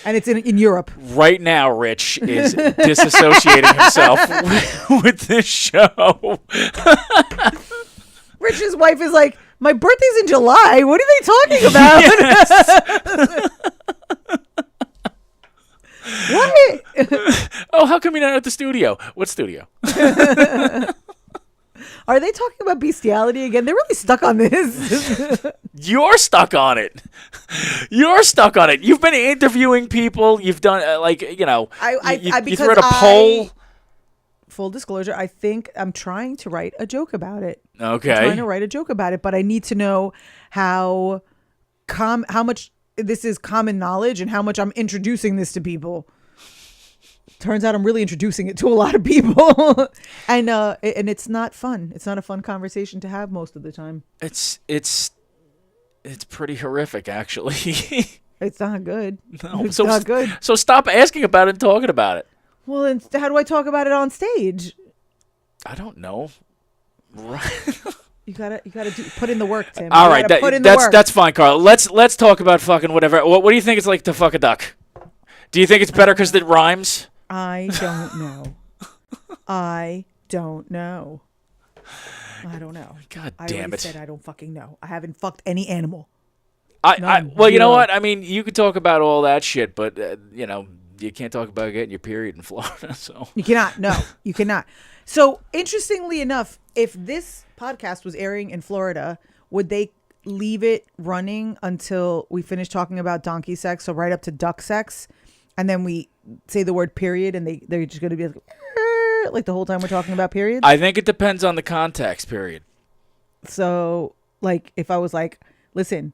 Speaker 1: And it's in Europe.
Speaker 4: Right now, Rich is disassociating himself with this show.
Speaker 1: Rich's wife is like, my birthday's in July. What are they talking about?
Speaker 4: Yes.
Speaker 1: What?
Speaker 4: Oh, how come you're not at the studio? What studio?
Speaker 1: Are they talking about bestiality again? They're really stuck on this.
Speaker 4: You're stuck on it. You're stuck on it. You've been interviewing people. You've done you threw out a poll.
Speaker 1: Full disclosure, I think I'm trying to write a joke about it.
Speaker 4: Okay.
Speaker 1: I'm trying to write a joke about it, but I need to know how much this is common knowledge and how much I'm introducing this to people. Turns out I'm really introducing it to a lot of people. and it's not fun. It's not a fun conversation to have most of the time.
Speaker 4: It's pretty horrific, actually.
Speaker 1: It's not good.
Speaker 4: No,
Speaker 1: it's not good.
Speaker 4: So stop asking about it and talking about it.
Speaker 1: Well, then how do I talk about it on stage?
Speaker 4: I don't know.
Speaker 1: You gotta put in the work, Tim.
Speaker 4: All right, that's fine, Carl. Let's talk about fucking whatever. What do you think it's like to fuck a duck? Do you think it's better because it rhymes?
Speaker 1: I don't know. I don't know.
Speaker 4: God
Speaker 1: I
Speaker 4: damn it!
Speaker 1: said I don't fucking know. I haven't fucked any animal.
Speaker 4: Well, you know what? I mean, you could talk about all that shit, but you can't talk about getting your period in Florida. So
Speaker 1: you cannot. No, you cannot. So interestingly enough, if this podcast was airing in Florida, would they leave it running until we finish talking about donkey sex? So right up to duck sex, and then we say the word period, and they're just going to be like the whole time we're talking about periods?
Speaker 4: I think it depends on the context, period.
Speaker 1: So, like, if I was like, listen,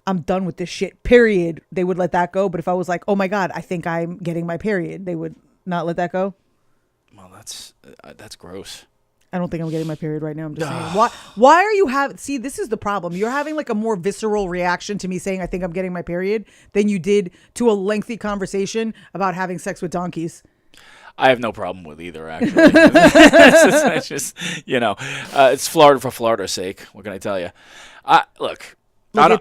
Speaker 1: I'm done with this shit, period, they would let that go. But if I was like, oh my God, I think I'm getting my period, they would not let that go.
Speaker 4: Well, that's gross.
Speaker 1: I don't think I'm getting my period right now. I'm just saying. Why are you see, this is the problem. You're having like a more visceral reaction to me saying I think I'm getting my period than you did to a lengthy conversation about having sex with donkeys.
Speaker 4: I have no problem with either, actually. It's just, it's Florida for Florida's sake. What can I tell you? Look, go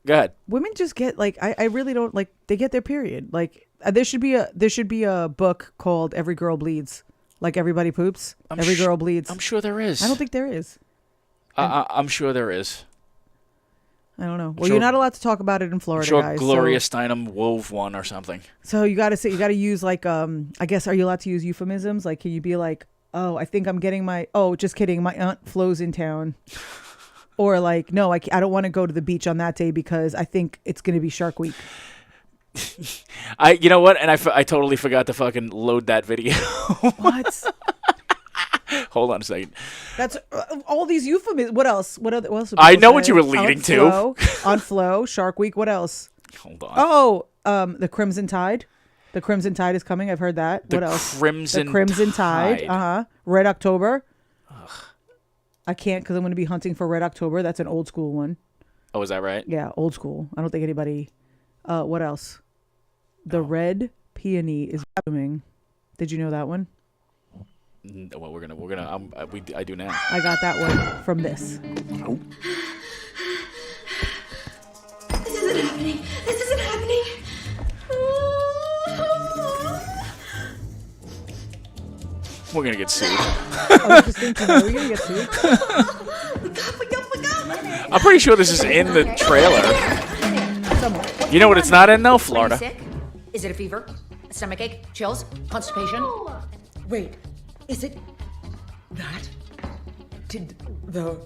Speaker 4: ahead.
Speaker 1: Women just get like, I really don't like, they get their period. Like there should be a book called Every Girl Bleeds. Like everybody poops. Every girl bleeds.
Speaker 4: I'm sure there is.
Speaker 1: I don't think there is.
Speaker 4: I'm sure there is.
Speaker 1: I don't know. Well, you're not allowed to talk about it in Florida,
Speaker 4: I'm sure
Speaker 1: guys.
Speaker 4: Gloria Steinem wove one or something.
Speaker 1: So you got to use like, I guess, are you allowed to use euphemisms? Like, can you be like, oh, I think I'm getting just kidding. My aunt Flo's in town. Or like, no, I don't want to go to the beach on that day because I think it's going to be Shark Week.
Speaker 4: You know what? And I totally forgot to fucking load that video.
Speaker 1: What?
Speaker 4: Hold on a second.
Speaker 1: That's all these euphemisms. What else? What else?
Speaker 4: I know what you were leading to.
Speaker 1: On Flow, Shark Week. What else?
Speaker 4: Hold on.
Speaker 1: Oh, the Crimson Tide. The Crimson Tide is coming. I've heard that. What else?
Speaker 4: The
Speaker 1: Crimson Tide. Red October. Ugh. I can't because I'm going to be hunting for Red October. That's an old school one.
Speaker 4: Oh, is that right?
Speaker 1: Yeah, old school. I don't think anybody. What else? The Red Peony is blooming. Did you know that one?
Speaker 4: Well, we're gonna. I do now.
Speaker 1: I got that one from this.
Speaker 4: Oh.
Speaker 2: This isn't happening. This isn't happening.
Speaker 4: We're gonna get sued.
Speaker 1: I was just thinking, are we gonna get sued?
Speaker 4: I'm pretty sure this is in the trailer.
Speaker 1: Somewhere.
Speaker 4: You know what it's not in though? Florida.
Speaker 6: Sick? Is it a fever? A stomach ache? Chills? Constipation?
Speaker 7: Wait, is it that? Did the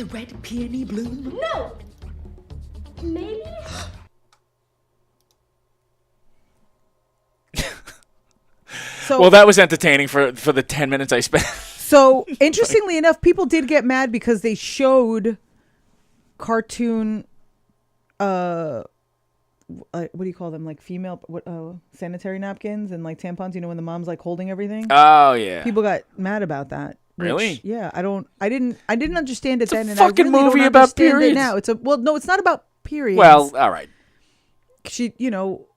Speaker 7: red peony bloom?
Speaker 8: No! Maybe?
Speaker 1: So,
Speaker 4: Well, that was entertaining for the 10 minutes I spent.
Speaker 1: So, interestingly enough, people did get mad because they showed cartoon, what do you call them? Like female, sanitary napkins and like tampons, you know, when the mom's like holding everything.
Speaker 4: Oh yeah.
Speaker 1: People got mad about that.
Speaker 4: Really?
Speaker 1: Yeah, I didn't understand it
Speaker 4: It's a
Speaker 1: then.
Speaker 4: fucking
Speaker 1: and I really
Speaker 4: movie
Speaker 1: don't
Speaker 4: about
Speaker 1: understand it
Speaker 4: periods.
Speaker 1: now. No, it's not about periods.
Speaker 4: Well, all right.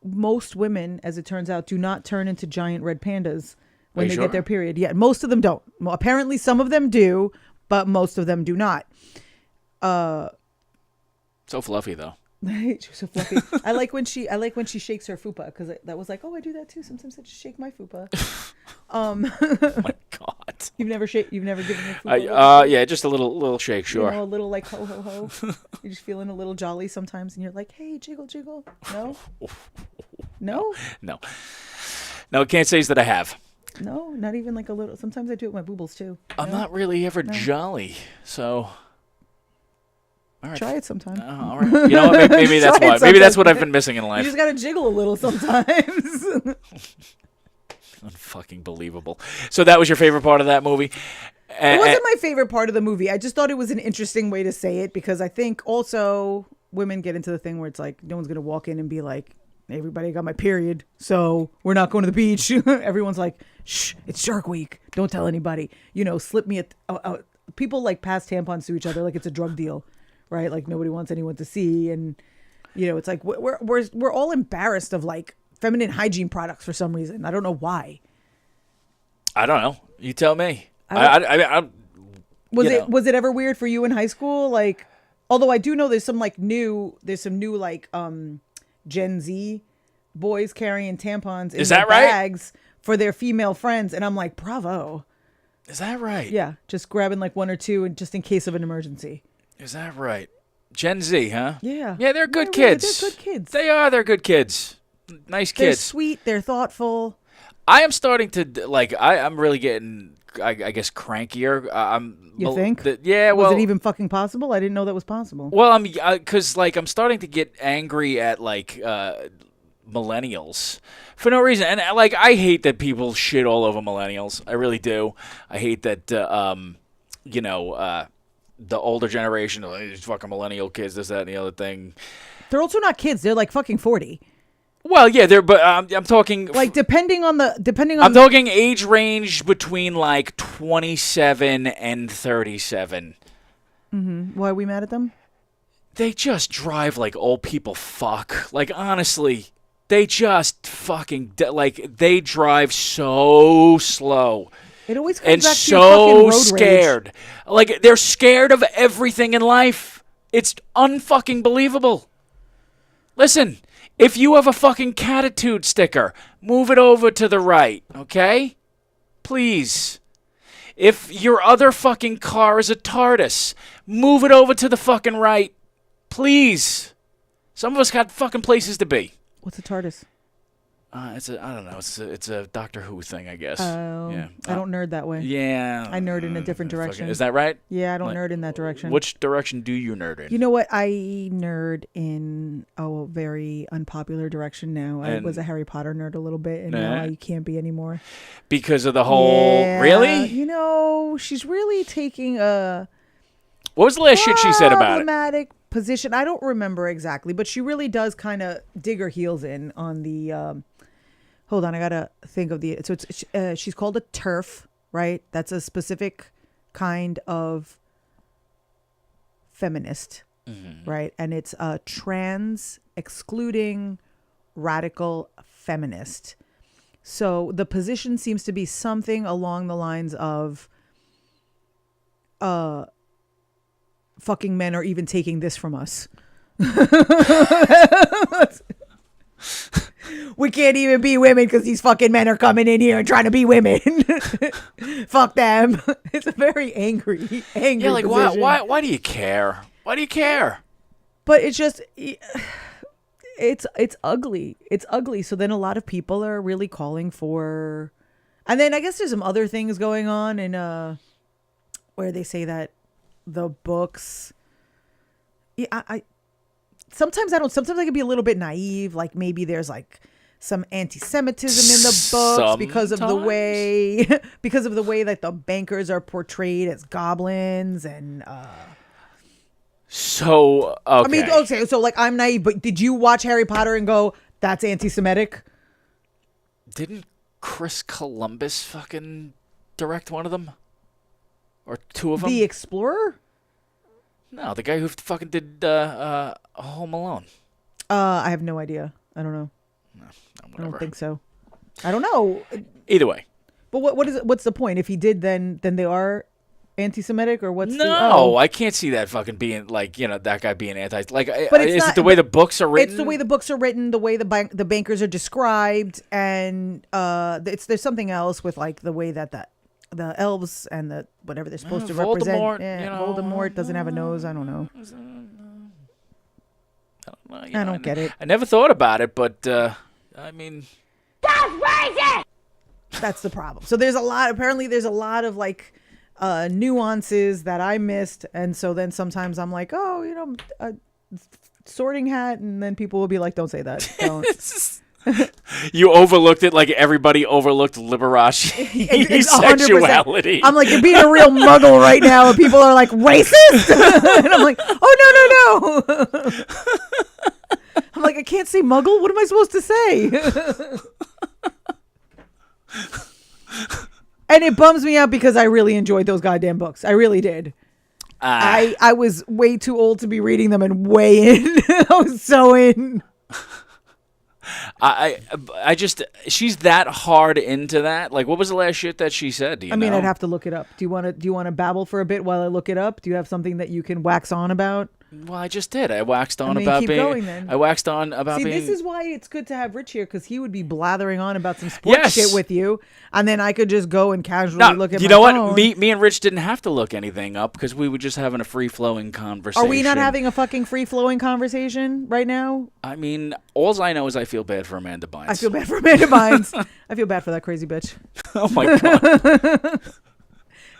Speaker 1: Most women, as it turns out, do not turn into giant red pandas when
Speaker 4: you
Speaker 1: they
Speaker 4: sure?
Speaker 1: get their period. Yeah, most of them don't. Well, apparently, some of them do, but most of them do not.
Speaker 4: So fluffy though.
Speaker 1: She's so fluffy. I like when she shakes her fupa because that was like, oh, I do that too. Sometimes I just shake my fupa.
Speaker 4: Oh my God.
Speaker 1: You've never given your fupa.
Speaker 4: Yeah, just a little shake, sure.
Speaker 1: You know, a little like ho ho ho. You're just feeling a little jolly sometimes, and you're like, hey, jiggle jiggle. No,
Speaker 4: No. No, can't say that I have.
Speaker 1: no, not even like a little. Sometimes I do it with my boobles too.
Speaker 4: I'm not really ever jolly, so. All right.
Speaker 1: Try it sometime.
Speaker 4: All right. You know what? Maybe that's
Speaker 1: Try it
Speaker 4: why. Maybe that's
Speaker 1: sometime.
Speaker 4: what I've been missing in
Speaker 1: You
Speaker 4: life.
Speaker 1: just gotta jiggle a little sometimes.
Speaker 4: Unfucking believable. So that was your favorite part of that movie?
Speaker 1: It wasn't my favorite part of the movie. I just thought it was an interesting way to say it because I think also women get into the thing where it's like no one's gonna walk in and be like, everybody got my period, so we're not going to the beach. Everyone's like, shh, it's Shark Week. Don't tell anybody. Slip me people like pass tampons to each other like it's a drug deal, right? Like nobody wants anyone to see, and it's like we're all embarrassed of like feminine hygiene products for some reason. I don't know why.
Speaker 4: I don't know. You tell me.
Speaker 1: Was it ever weird for you in high school? Like, although I do know there's some new Gen Z boys carrying tampons in their bags for their female friends, and I'm like, bravo.
Speaker 4: Is that right?
Speaker 1: Yeah, just grabbing like one or two, and just in case of an emergency.
Speaker 4: Is that right? Gen Z, huh?
Speaker 1: Yeah.
Speaker 4: Yeah, they're good
Speaker 1: Really,
Speaker 4: kids.
Speaker 1: they're good kids.
Speaker 4: They are. They're good kids. Nice
Speaker 1: They're
Speaker 4: kids.
Speaker 1: sweet. They're thoughtful.
Speaker 4: I am starting to like. I'm really getting, I guess, crankier.
Speaker 1: You think?
Speaker 4: Yeah. Well,
Speaker 1: was it even fucking possible? I didn't know that was possible.
Speaker 4: Well, because I'm starting to get angry at like millennials for no reason, and like I hate that people shit all over millennials. I really do. I hate that. The older generation, these fucking millennial kids, this, that, and the other thing.
Speaker 1: They're also not kids. They're like fucking 40.
Speaker 4: Well, yeah, they're. But I'm talking
Speaker 1: like depending on.
Speaker 4: I'm talking age range between like 27 and 37.
Speaker 1: Mm-hmm. Why are we mad at them?
Speaker 4: They just drive like old people fuck. Like honestly, they just fucking they drive so slow.
Speaker 1: It always comes
Speaker 4: and
Speaker 1: back
Speaker 4: so
Speaker 1: to your fucking road
Speaker 4: scared.
Speaker 1: Rage.
Speaker 4: Like they're scared of everything in life. It's unfucking believable. Listen, if you have a fucking catitude sticker, move it over to the right, okay? Please. If your other fucking car is a TARDIS, move it over to the fucking right. Please. Some of us got fucking places to be.
Speaker 1: What's a TARDIS?
Speaker 4: I don't know. It's a Doctor Who thing, I guess.
Speaker 1: Oh,
Speaker 4: yeah.
Speaker 1: I don't nerd that way.
Speaker 4: Yeah.
Speaker 1: I nerd in a different direction.
Speaker 4: Is that right?
Speaker 1: Yeah, I don't nerd in that direction.
Speaker 4: Which direction do you nerd in?
Speaker 1: You know what? I nerd in a very unpopular direction now. I was a Harry Potter nerd a little bit, and now I can't be anymore.
Speaker 4: Because of the whole...
Speaker 1: Yeah,
Speaker 4: really?
Speaker 1: She's really taking a...
Speaker 4: What was the last shit she said about it?
Speaker 1: Problematic position. I don't remember exactly, but she really does kind of dig her heels in on the... hold on, I gotta think of the... So she's called a TERF, right? That's a specific kind of feminist. right? And it's a trans excluding radical feminist. So the position seems to be something along the lines of fucking men are even taking this from us. We can't even be women because these fucking men are coming in here and trying to be women. Fuck them. It's a very angry
Speaker 4: Yeah, like
Speaker 1: position.
Speaker 4: why do you care? Why do you care?
Speaker 1: But it's just it's ugly. It's ugly. So then a lot of people are really calling for, and then I guess there's some other things going on in where they say that the books. Yeah, I sometimes I can be a little bit naive. Like maybe there's like some anti-Semitism in the books because of the way that the bankers are portrayed as goblins and.
Speaker 4: So okay.
Speaker 1: I mean, okay, so like I'm naive, but did you watch Harry Potter and go, that's anti-Semitic?
Speaker 4: Didn't Chris Columbus fucking direct one of them? Or two of them?
Speaker 1: The Explorer?
Speaker 4: No, the guy who fucking did Home Alone.
Speaker 1: I have no idea. I don't know.
Speaker 4: No,
Speaker 1: I don't think so. I don't know.
Speaker 4: Either way.
Speaker 1: But what is it? What's the point? If he did, then they are anti-Semitic, or what's
Speaker 4: No, I can't see that fucking being like, that guy being anti. Like,
Speaker 1: but
Speaker 4: is it the way the books are written?
Speaker 1: It's the way the books are written, the way the bankers are described, and there's something else with like the way that the elves and the whatever they're supposed to represent. Voldemort doesn't have a nose. I don't know. I don't get it.
Speaker 4: I never thought about it, but I mean,
Speaker 8: That's racist!
Speaker 1: That's the problem. So apparently there's a lot of like nuances that I missed, and so then sometimes I'm like, Sorting Hat, and then people will be like, don't say that. Don't.
Speaker 4: You overlooked it like everybody overlooked Liberace sexuality.
Speaker 1: I'm like, you're being a real muggle right now, and people are like, racist? And I'm like, oh, no. I'm like, I can't say muggle? What am I supposed to say? And it bums me out because I really enjoyed those goddamn books. I really did. I was way too old to be reading them and way in. I was so in.
Speaker 4: I just, she's that hard into that. Like, what was the last shit that she said? Do you know?
Speaker 1: I'd have to look it up. Do you want to babble for a bit while I look it up? Do you have something that you can wax on about?
Speaker 4: Well, I just did. I waxed on about
Speaker 1: keep
Speaker 4: being.
Speaker 1: Going, then.
Speaker 4: I waxed on about
Speaker 1: See,
Speaker 4: being.
Speaker 1: this is why it's good to have Rich here, because he would be blathering on about some sports shit with you, and then I could just go and casually look at.
Speaker 4: You
Speaker 1: my
Speaker 4: know
Speaker 1: phone.
Speaker 4: what? Me and Rich didn't have to look anything up because we were just having a free flowing conversation.
Speaker 1: Are we not having a fucking free flowing conversation right now?
Speaker 4: I mean, all I know is I feel bad for Amanda Bynes.
Speaker 1: I feel bad for Amanda Bynes. I feel bad for that crazy bitch.
Speaker 4: Oh my god.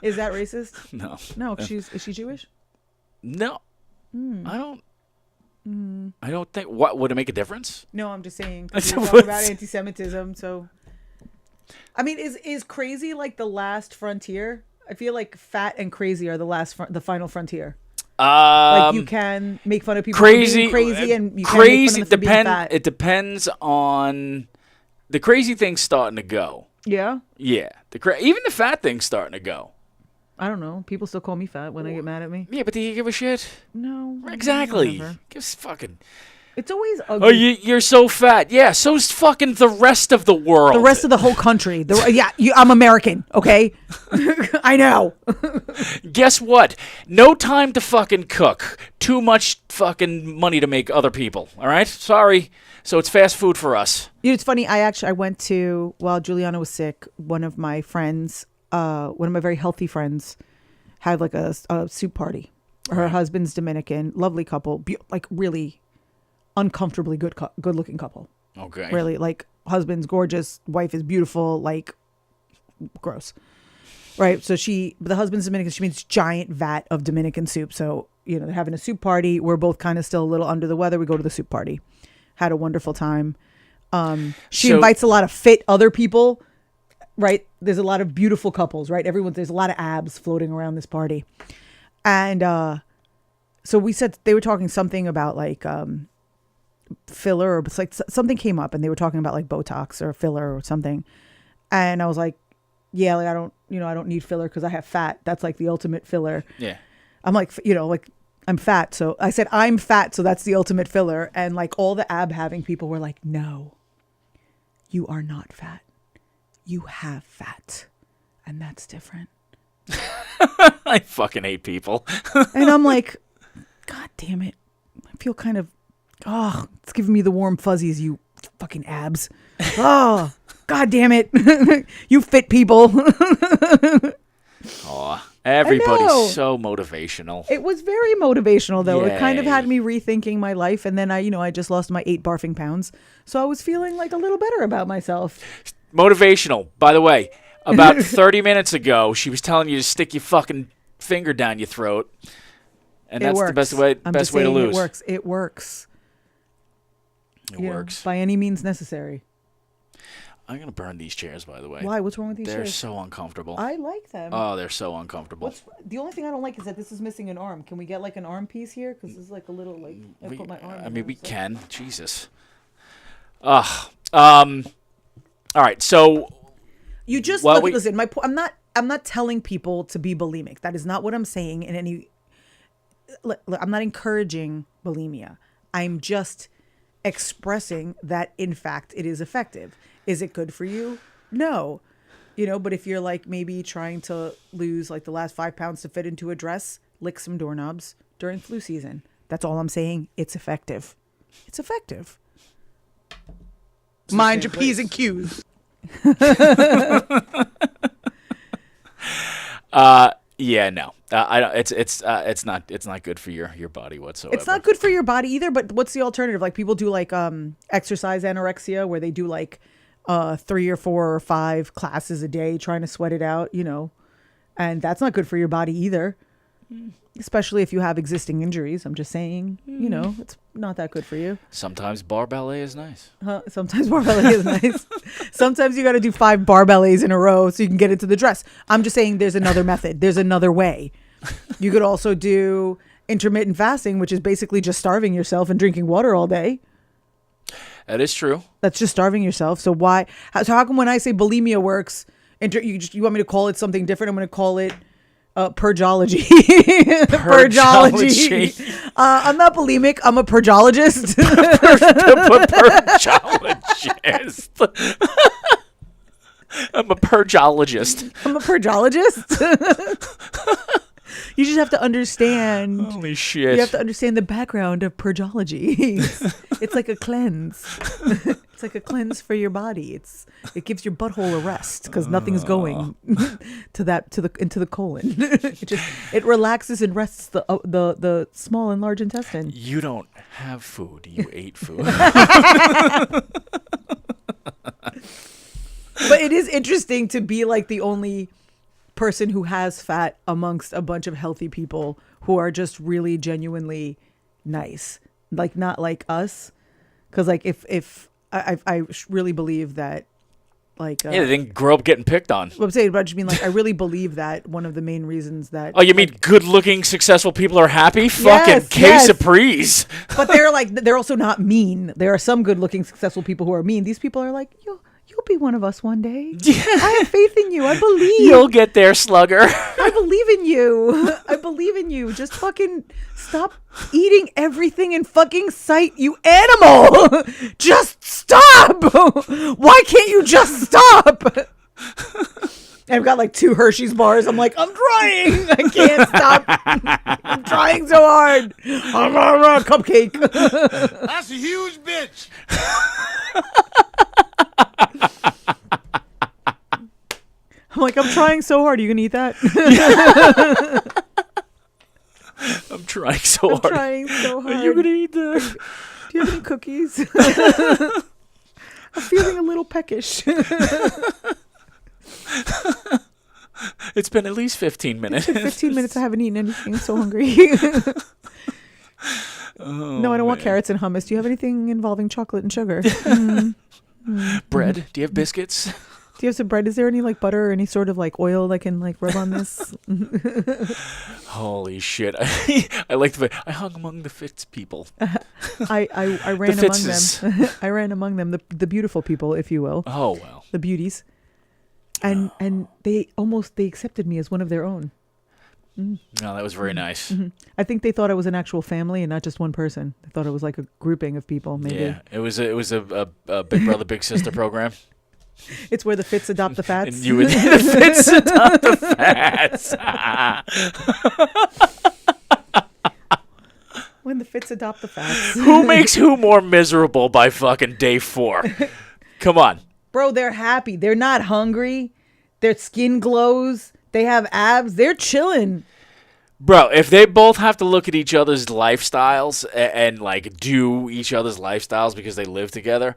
Speaker 1: Is that racist?
Speaker 4: No.
Speaker 1: No, is she Jewish?
Speaker 4: No. I don't. I don't think. What would it make a difference?
Speaker 1: No, I'm just saying. 'Cause we're talking about anti-Semitism, so. I mean, is crazy like the last frontier? I feel like fat and crazy are the final frontier. Like you can make fun of people for being crazy, and you can make fun of them for being fat.
Speaker 4: It depends on the crazy thing's starting to go.
Speaker 1: Yeah.
Speaker 4: Yeah. Even the fat thing's starting to go.
Speaker 1: I don't know. People still call me fat when they get mad at me.
Speaker 4: Yeah, but do you give a shit?
Speaker 1: No.
Speaker 4: Exactly.
Speaker 1: Whatever.
Speaker 4: Give fucking.
Speaker 1: It's always ugly.
Speaker 4: Oh, you're so fat. Yeah, so's fucking the rest of the world.
Speaker 1: The rest of the whole country. I'm American, okay? I know.
Speaker 4: Guess what? No time to fucking cook. Too much fucking money to make other people. All right? Sorry. So it's fast food for us.
Speaker 1: It's funny. I went to, while Juliana was sick, one of my friends, one of my very healthy friends, had like a soup party. Her husband's Dominican, lovely couple, like really uncomfortably good looking couple.
Speaker 4: Okay.
Speaker 1: Really, like husband's gorgeous, wife is beautiful, like gross. Right. So the husband's Dominican, she makes giant vat of Dominican soup. So, they're having a soup party. We're both kind of still a little under the weather. We go to the soup party. Had a wonderful time. She invites a lot of fit other people. Right. There's a lot of beautiful couples, right? There's a lot of abs floating around this party. And so they were talking something about like filler, or it's like something came up, and they were talking about like Botox or filler or something. And I was like, yeah, like I don't need filler because I have fat. That's like the ultimate filler.
Speaker 4: Yeah.
Speaker 1: I'm like, like I'm fat. So I said, I'm fat. So that's the ultimate filler. And like all the ab having people were like, no, you are not fat. You have fat. And that's different.
Speaker 4: I fucking hate people.
Speaker 1: And I'm like, God damn it. I feel kind of, it's giving me the warm fuzzies, you fucking abs. Oh, God damn it. You fit people.
Speaker 4: Aw, everybody's so motivational.
Speaker 1: It was very motivational, though.
Speaker 4: Yay.
Speaker 1: It kind of had me rethinking my life. And then I just lost my 8 barfing pounds. So I was feeling like a little better about myself.
Speaker 4: Motivational. By the way, about 30 minutes ago, she was telling you to stick your fucking finger down your throat. And that's the best way to lose.
Speaker 1: It works.
Speaker 4: It works.
Speaker 1: By any means necessary.
Speaker 4: I'm going to burn these chairs, by the way.
Speaker 1: Why? What's wrong with these chairs?
Speaker 4: They're so uncomfortable.
Speaker 1: I like them.
Speaker 4: Oh, they're so uncomfortable.
Speaker 1: The only thing I don't like is that this is missing an arm. Can we get like an arm piece here? Because this is like a little like I put my arm.
Speaker 4: I mean, we can. Jesus. All right. So
Speaker 1: you just listen. I'm not telling people to be bulimic. That is not what I'm saying. In any, I'm not encouraging bulimia. I'm just expressing that in fact it is effective. Is it good for you? No. But if you're like maybe trying to lose like the last 5 pounds to fit into a dress, lick some doorknobs during flu season. That's all I'm saying. It's effective. It's effective. Mind your P's and Q's.
Speaker 4: Yeah, no. I don't. It's not good for your body whatsoever.
Speaker 1: It's not good for your body either. But what's the alternative? Like people do like exercise anorexia, where they do like 3 or 4 or 5 classes a day trying to sweat it out. And that's not good for your body either. Especially if you have existing injuries. I'm just saying, it's not that good for you.
Speaker 4: Sometimes bar ballet is nice.
Speaker 1: Sometimes bar ballet is nice. Sometimes you got to do 5 bar ballets in a row so you can get into the dress. I'm just saying there's another method. There's another way. You could also do intermittent fasting, which is basically just starving yourself and drinking water all day.
Speaker 4: That is true.
Speaker 1: That's just starving yourself. So how come when I say bulimia works, you want me to call it something different? I'm going to call it purgeology. Purgeology. I'm not bulimic. I'm a purgeologist.
Speaker 4: Purgeologist. I'm a purgeologist.
Speaker 1: I'm a purgeologist. You just have to understand.
Speaker 4: Holy shit.
Speaker 1: You have to understand the background of purgeology. It's like a cleanse. It's like a cleanse for your body. It gives your butthole a rest because nothing's going into the colon. It relaxes and rests the small and large intestine.
Speaker 4: You don't have food. You ate food.
Speaker 1: But it is interesting to be like the only person who has fat amongst a bunch of healthy people who are just really genuinely nice, like not like us. Because like if I really believe that like
Speaker 4: they didn't grow up getting picked on.
Speaker 1: What I'm saying, but I just mean like I really believe that one of the main reasons that
Speaker 4: you mean good-looking, successful people are happy? Fucking surprise.
Speaker 1: But they're also not mean. There are some good-looking, successful people who are mean. These people are like, you'll be one of us one day. I have faith in you. I believe.
Speaker 4: You'll get there, slugger.
Speaker 1: I believe in you. I believe in you. Just fucking stop eating everything in fucking sight, you animal. Just stop. Why can't you just stop? I've got like 2 Hershey's bars. I'm like, I'm trying. I can't stop. I'm trying so hard. Cupcake.
Speaker 3: That's a huge bitch.
Speaker 1: I'm like, I'm trying so hard. Are you going to eat that?
Speaker 4: I'm trying so hard. Are you going to eat that?
Speaker 1: Do you have any cookies? I'm feeling a little peckish.
Speaker 4: It's been at least 15 minutes.
Speaker 1: 15 minutes. I haven't eaten anything. I'm so hungry. No, I don't want carrots and hummus. Do you have anything involving chocolate and sugar?
Speaker 4: Bread? Do you have biscuits?
Speaker 1: Do you have some bread? Is there any like butter or any sort of like oil I can like rub on this?
Speaker 4: Holy shit. I like the I hung among the Fitz people.
Speaker 1: I ran among them. I ran among them, the beautiful people, if you will.
Speaker 4: Oh, well.
Speaker 1: The beauties. And they accepted me as one of their own. Mm-hmm.
Speaker 4: No, that was very nice.
Speaker 1: Mm-hmm. I think they thought it was an actual family and not just one person. They thought it was like a grouping of people. Maybe.
Speaker 4: Yeah, it was a Big Brother Big Sister program.
Speaker 1: It's where the Fits adopt the Fats.
Speaker 4: And you would the Fits adopt the Fats.
Speaker 1: When the Fits adopt the Fats.
Speaker 4: Who makes who more miserable by fucking day 4? Come on.
Speaker 1: Bro, they're happy. They're not hungry. Their skin glows. They have abs. They're chilling.
Speaker 4: Bro, if they both have to look at each other's lifestyles and like do each other's lifestyles because they live together,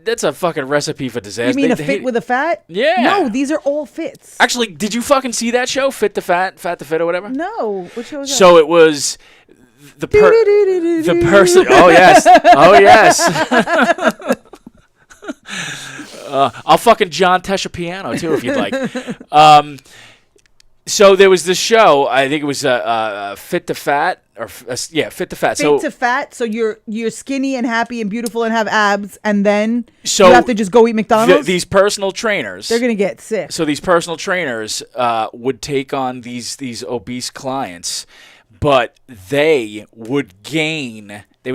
Speaker 4: that's a fucking recipe for disaster.
Speaker 1: You mean a fit with a fat?
Speaker 4: Yeah.
Speaker 1: No, these are all fits.
Speaker 4: Actually, did you fucking see that show, Fit to Fat, Fat to Fit or whatever?
Speaker 1: No. What show was that?
Speaker 4: So it was the person. Oh, yes. Oh, yes. I'll fucking John Tesha piano, too, if you'd like. So there was this show, I think it was Fit to Fat, or Fit to Fat.
Speaker 1: Fit to Fat, so you're skinny and happy and beautiful and have abs, and then you have to just go eat McDonald's?
Speaker 4: These personal trainers.
Speaker 1: They're going to get sick.
Speaker 4: So these personal trainers would take on these obese clients, but they would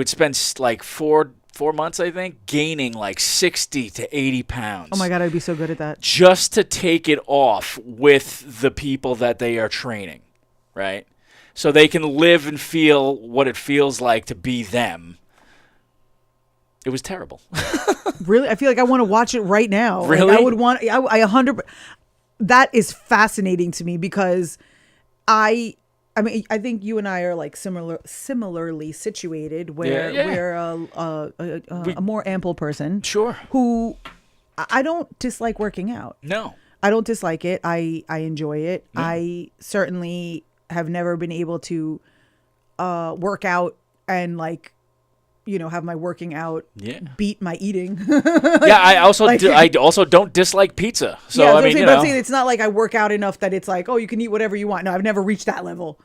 Speaker 4: spend like 4 months, I think, gaining like 60 to 80 pounds.
Speaker 1: Oh my God, I'd be so good at that.
Speaker 4: Just to take it off with the people that they are training, right? So they can live and feel what it feels like to be them. It was terrible.
Speaker 1: Really? I feel like I want to watch it right now.
Speaker 4: Really?
Speaker 1: Like I would want, I 100, that is fascinating to me because I mean, I think you and I are like similarly situated where we're a more ample person.
Speaker 4: Sure.
Speaker 1: Who I don't dislike working out.
Speaker 4: No.
Speaker 1: I don't dislike it. I enjoy it.
Speaker 4: Yeah.
Speaker 1: I certainly have never been able to work out and like, you know, have my working out beat my eating.
Speaker 4: Yeah, I also don't dislike pizza. So
Speaker 1: yeah,
Speaker 4: I mean,
Speaker 1: I'm saying it's not like I work out enough that it's like, oh, you can eat whatever you want. No, I've never reached that level.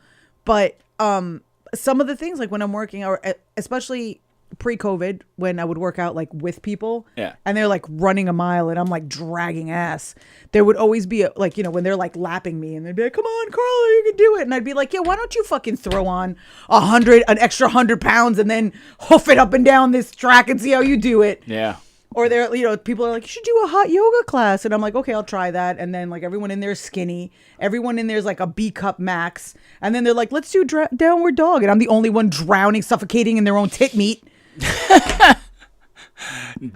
Speaker 1: But some of the things, like when I'm working out, especially pre-COVID, when I would work out like with people, and they're like running a mile and I'm like dragging ass, there would always be like, you know, when they're like lapping me and they'd be like, come on, Carla, you can do it. And I'd be like, yeah, why don't you fucking throw on an extra 100 pounds and then hoof it up and down this track and see how you do it.
Speaker 4: Yeah.
Speaker 1: Or they're, you know, people are like, you should do a hot yoga class. And I'm like, okay, I'll try that. And then like everyone in there is skinny. Everyone in there is like a B cup max. And then they're like, let's do downward dog. And I'm the only one drowning, suffocating in their own tit meat.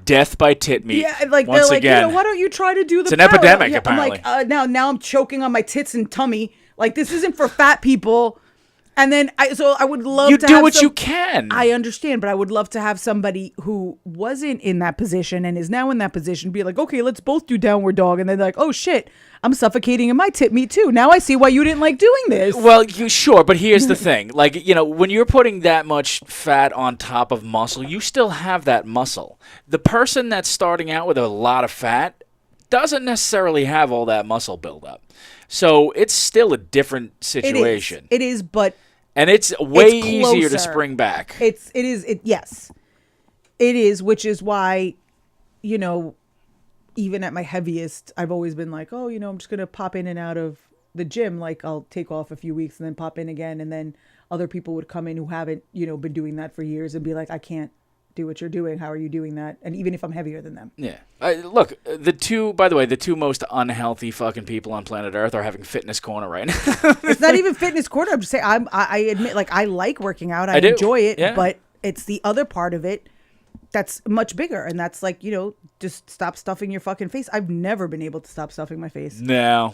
Speaker 4: Death by tit meat.
Speaker 1: Yeah, like
Speaker 4: once
Speaker 1: they're like,
Speaker 4: again.
Speaker 1: you know, why don't you try to do the
Speaker 4: It's an epidemic,
Speaker 1: I'm
Speaker 4: apparently.
Speaker 1: like, now I'm choking on my tits and tummy. Like this isn't for fat people. And then I would love to
Speaker 4: do what you can.
Speaker 1: I understand, but I would love to have somebody who wasn't in that position and is now in that position be like, okay, let's both do downward dog. And then they're like, oh shit, I'm suffocating in my tit meat too. Now I see why you didn't like doing this.
Speaker 4: Well, sure, but here's the thing. Like, you know, when you're putting that much fat on top of muscle, you still have that muscle. The person that's starting out with a lot of fat doesn't necessarily have all that muscle buildup. So it's still a different situation.
Speaker 1: It is, but
Speaker 4: and it's way easier to spring back.
Speaker 1: Yes, it is, which is why, you know, even at my heaviest, I've always been like, oh, you know, I'm just gonna pop in and out of the gym. Like I'll take off a few weeks and then pop in again, and then other people would come in who haven't, you know, been doing that for years and be like, I can't do what you're doing. How are you doing that? And even if I'm heavier than them.
Speaker 4: Yeah. Look, the two most unhealthy fucking people on planet Earth are having Fitness Corner right now.
Speaker 1: It's not even Fitness Corner. I'm just saying, I admit, like, I like working out. I enjoy it, but it's the other part of it that's much bigger. And that's like, you know, just stop stuffing your fucking face. I've never been able to stop stuffing my face.
Speaker 4: No.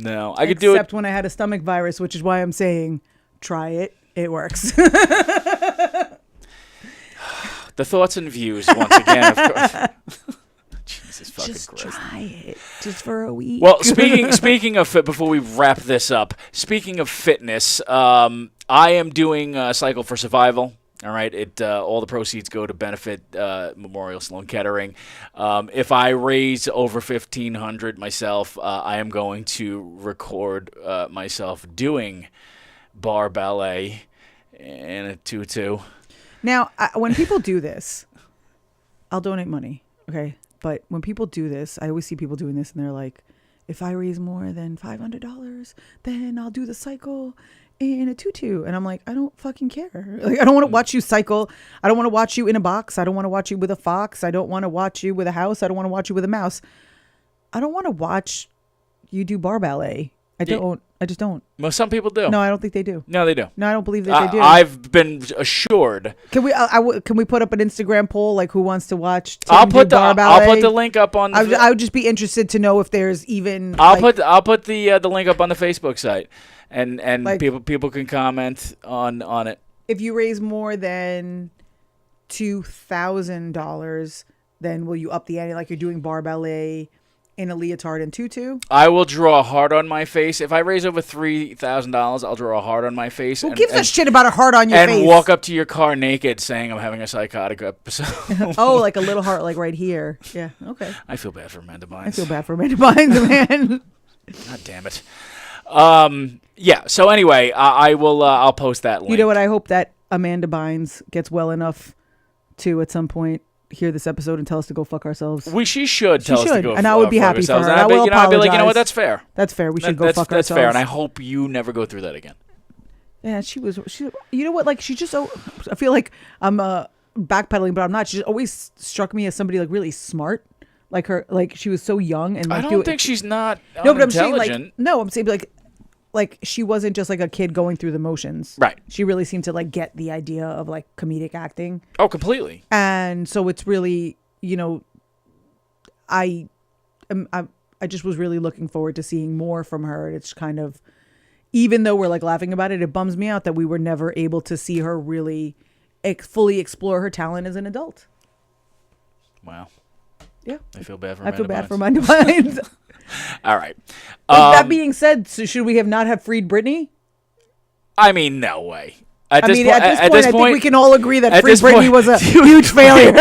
Speaker 4: I could do it.
Speaker 1: Except when I had a stomach virus, which is why I'm saying, try it. It works.
Speaker 4: The thoughts and views, once again, of course. Jesus fucking
Speaker 1: Just
Speaker 4: Christ.
Speaker 1: try it. Just for a week.
Speaker 4: Well, speaking of fit, before we wrap this up, speaking of fitness, I am doing Cycle for Survival. All right, all the proceeds go to benefit Memorial Sloan Kettering. If I raise over $1,500 myself, I am going to record myself doing bar ballet in a tutu.
Speaker 1: Now, when people do this, I'll donate money, okay? But when people do this, I always see people doing this, and they're like, if I raise more than $500, then I'll do the cycle in a tutu. And I'm like, I don't fucking care. Like, I don't want to watch you cycle. I don't want to watch you in a box. I don't want to watch you with a fox. I don't want to watch you with a house. I don't want to watch you with a mouse. I don't want to watch you do bar ballet. I just don't.
Speaker 4: Well, some people do.
Speaker 1: No, I don't think they do.
Speaker 4: No, they do.
Speaker 1: No, I don't believe that they do.
Speaker 4: I've been assured.
Speaker 1: Can we? Can we put up an Instagram poll like who wants to watch? Tim
Speaker 4: I'll put
Speaker 1: do bar ballet?
Speaker 4: I'll put the link up on.
Speaker 1: I would just be interested to know if there's even.
Speaker 4: I'll put the link up on the Facebook site, and
Speaker 1: like,
Speaker 4: people can comment on it.
Speaker 1: If you raise more than $2,000, then will you up the ante like you're doing bar ballet in a leotard and tutu?
Speaker 4: I will draw a heart on my face. If I raise over $3,000, I'll draw a heart on my face.
Speaker 1: Who gives a shit about a heart on your face?
Speaker 4: And walk up to your car naked saying I'm having a psychotic episode.
Speaker 1: Oh, like a little heart like right here. Yeah, okay.
Speaker 4: I feel bad for Amanda Bynes.
Speaker 1: I feel bad for Amanda Bynes, man.
Speaker 4: God damn it. Yeah, so anyway, I'll post that link.
Speaker 1: You know what? I hope that Amanda Bynes gets well enough to at some point hear this episode and tell us to go fuck ourselves.
Speaker 4: She should tell us to go
Speaker 1: and I would be happy for her.
Speaker 4: And I'd be like, you know what? That's fair.
Speaker 1: That's fair. We should go fuck ourselves.
Speaker 4: That's fair, and I hope you never go through that again.
Speaker 1: Yeah, she you know what? Like, she just, I feel like I'm backpedaling, but I'm not. She just always struck me as somebody like really smart. Like her, like she was so young and like,
Speaker 4: I don't think she's not
Speaker 1: no, but I'm saying like she wasn't just like a kid going through the motions.
Speaker 4: Right.
Speaker 1: She really seemed to like get the idea of like comedic acting.
Speaker 4: Oh, completely.
Speaker 1: And so it's really, you know, I just was really looking forward to seeing more from her. It's kind of, even though we're like laughing about it, it bums me out that we were never able to see her really fully explore her talent as an adult.
Speaker 4: Wow.
Speaker 1: Yeah.
Speaker 4: I feel bad for
Speaker 1: Amanda Bynes.
Speaker 4: All right.
Speaker 1: That being said, so should we have not have freed Britney?
Speaker 4: I mean, no way. At this
Speaker 1: point, I think we can all agree that Free Britney was a huge failure.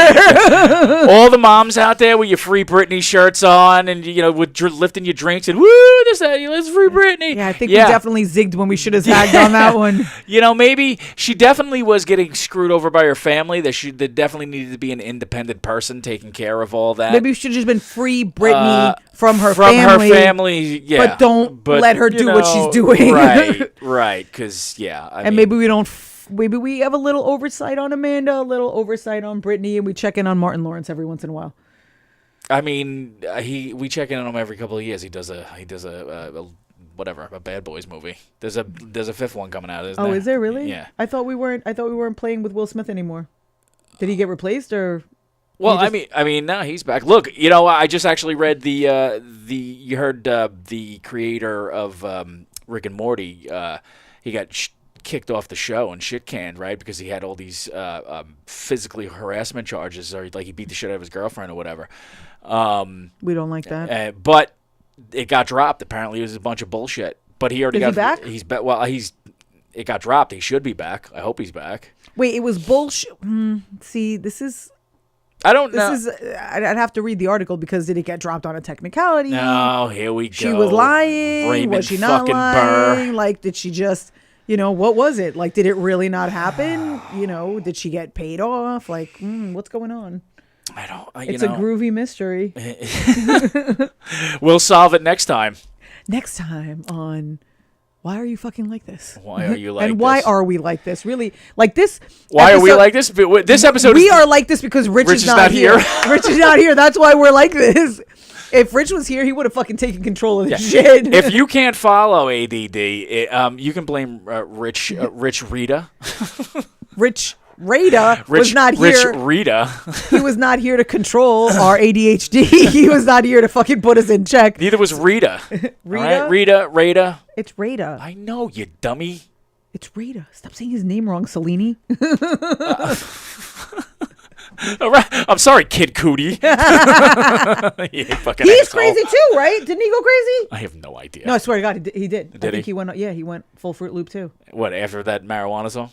Speaker 4: All the moms out there with your Free Britney shirts on and, you know, with lifting your drinks and, woo, let's Free Britney.
Speaker 1: Yeah, I think we definitely zigged when we should have zagged on that one.
Speaker 4: You know, maybe she definitely was getting screwed over by her family. There definitely needed to be an independent person taking care of all that.
Speaker 1: Maybe we should have just been Free Britney from her family.
Speaker 4: Yeah.
Speaker 1: But don't let her do what she's doing.
Speaker 4: Right, because, yeah.
Speaker 1: Maybe we don't. Maybe we have a little oversight on Amanda, a little oversight on Britney, and we check in on Martin Lawrence every once in a while.
Speaker 4: I mean, we check in on him every couple of years. He does a Bad Boys movie. There's a fifth one coming out. Isn't there?
Speaker 1: Is there really?
Speaker 4: Yeah.
Speaker 1: I thought we weren't playing with Will Smith anymore. Did he get replaced or?
Speaker 4: Well, I mean, now he's back. Look, you know, I just actually read you heard the creator of Rick and Morty. He got kicked off the show and shit canned, right? Because he had all these physically harassment charges, or like he beat the shit out of his girlfriend or whatever.
Speaker 1: We don't like that.
Speaker 4: But it got dropped. Apparently, it was a bunch of bullshit. But he already
Speaker 1: got. Is he back?
Speaker 4: He's back. Well, it got dropped. He should be back. I hope he's back.
Speaker 1: Wait, it was bullshit. See, this is.
Speaker 4: I don't know.
Speaker 1: I'd have to read the article because did it get dropped on a technicality?
Speaker 4: No, here we go.
Speaker 1: She was lying.
Speaker 4: Raymond
Speaker 1: was she not lying?
Speaker 4: Burr.
Speaker 1: Like, did she just, you know, what was it? Like, did it really not happen? You know, did she get paid off? Like, what's going on?
Speaker 4: I don't.
Speaker 1: It's a groovy mystery.
Speaker 4: We'll solve it next time.
Speaker 1: Next time on. Why are you fucking like this?
Speaker 4: Why are you like this?
Speaker 1: And why are we like this? Really, like this.
Speaker 4: Why are we like this? This episode.
Speaker 1: We are like this because Rich is not here. Rich is not here. That's why we're like this. If Rich was here, he would have fucking taken control of this shit.
Speaker 4: If you can't follow ADD, you can blame Rich Rita.
Speaker 1: Rich Rita was not here.
Speaker 4: Rich Rita.
Speaker 1: He was not here to control our ADHD. He was not here to fucking put us in check.
Speaker 4: Neither was Rita.
Speaker 1: Rita?
Speaker 4: Right? Rita.
Speaker 1: It's Rita.
Speaker 4: I know, you dummy.
Speaker 1: It's Rita. Stop saying his name wrong, Cellini.
Speaker 4: I'm sorry, Kid Cootie.
Speaker 1: He's crazy too, right? Didn't he go crazy?
Speaker 4: I have no idea.
Speaker 1: No, I swear to God, he did.
Speaker 4: Did
Speaker 1: he went. Yeah, he went full Fruit Loop too.
Speaker 4: What, after that marijuana song?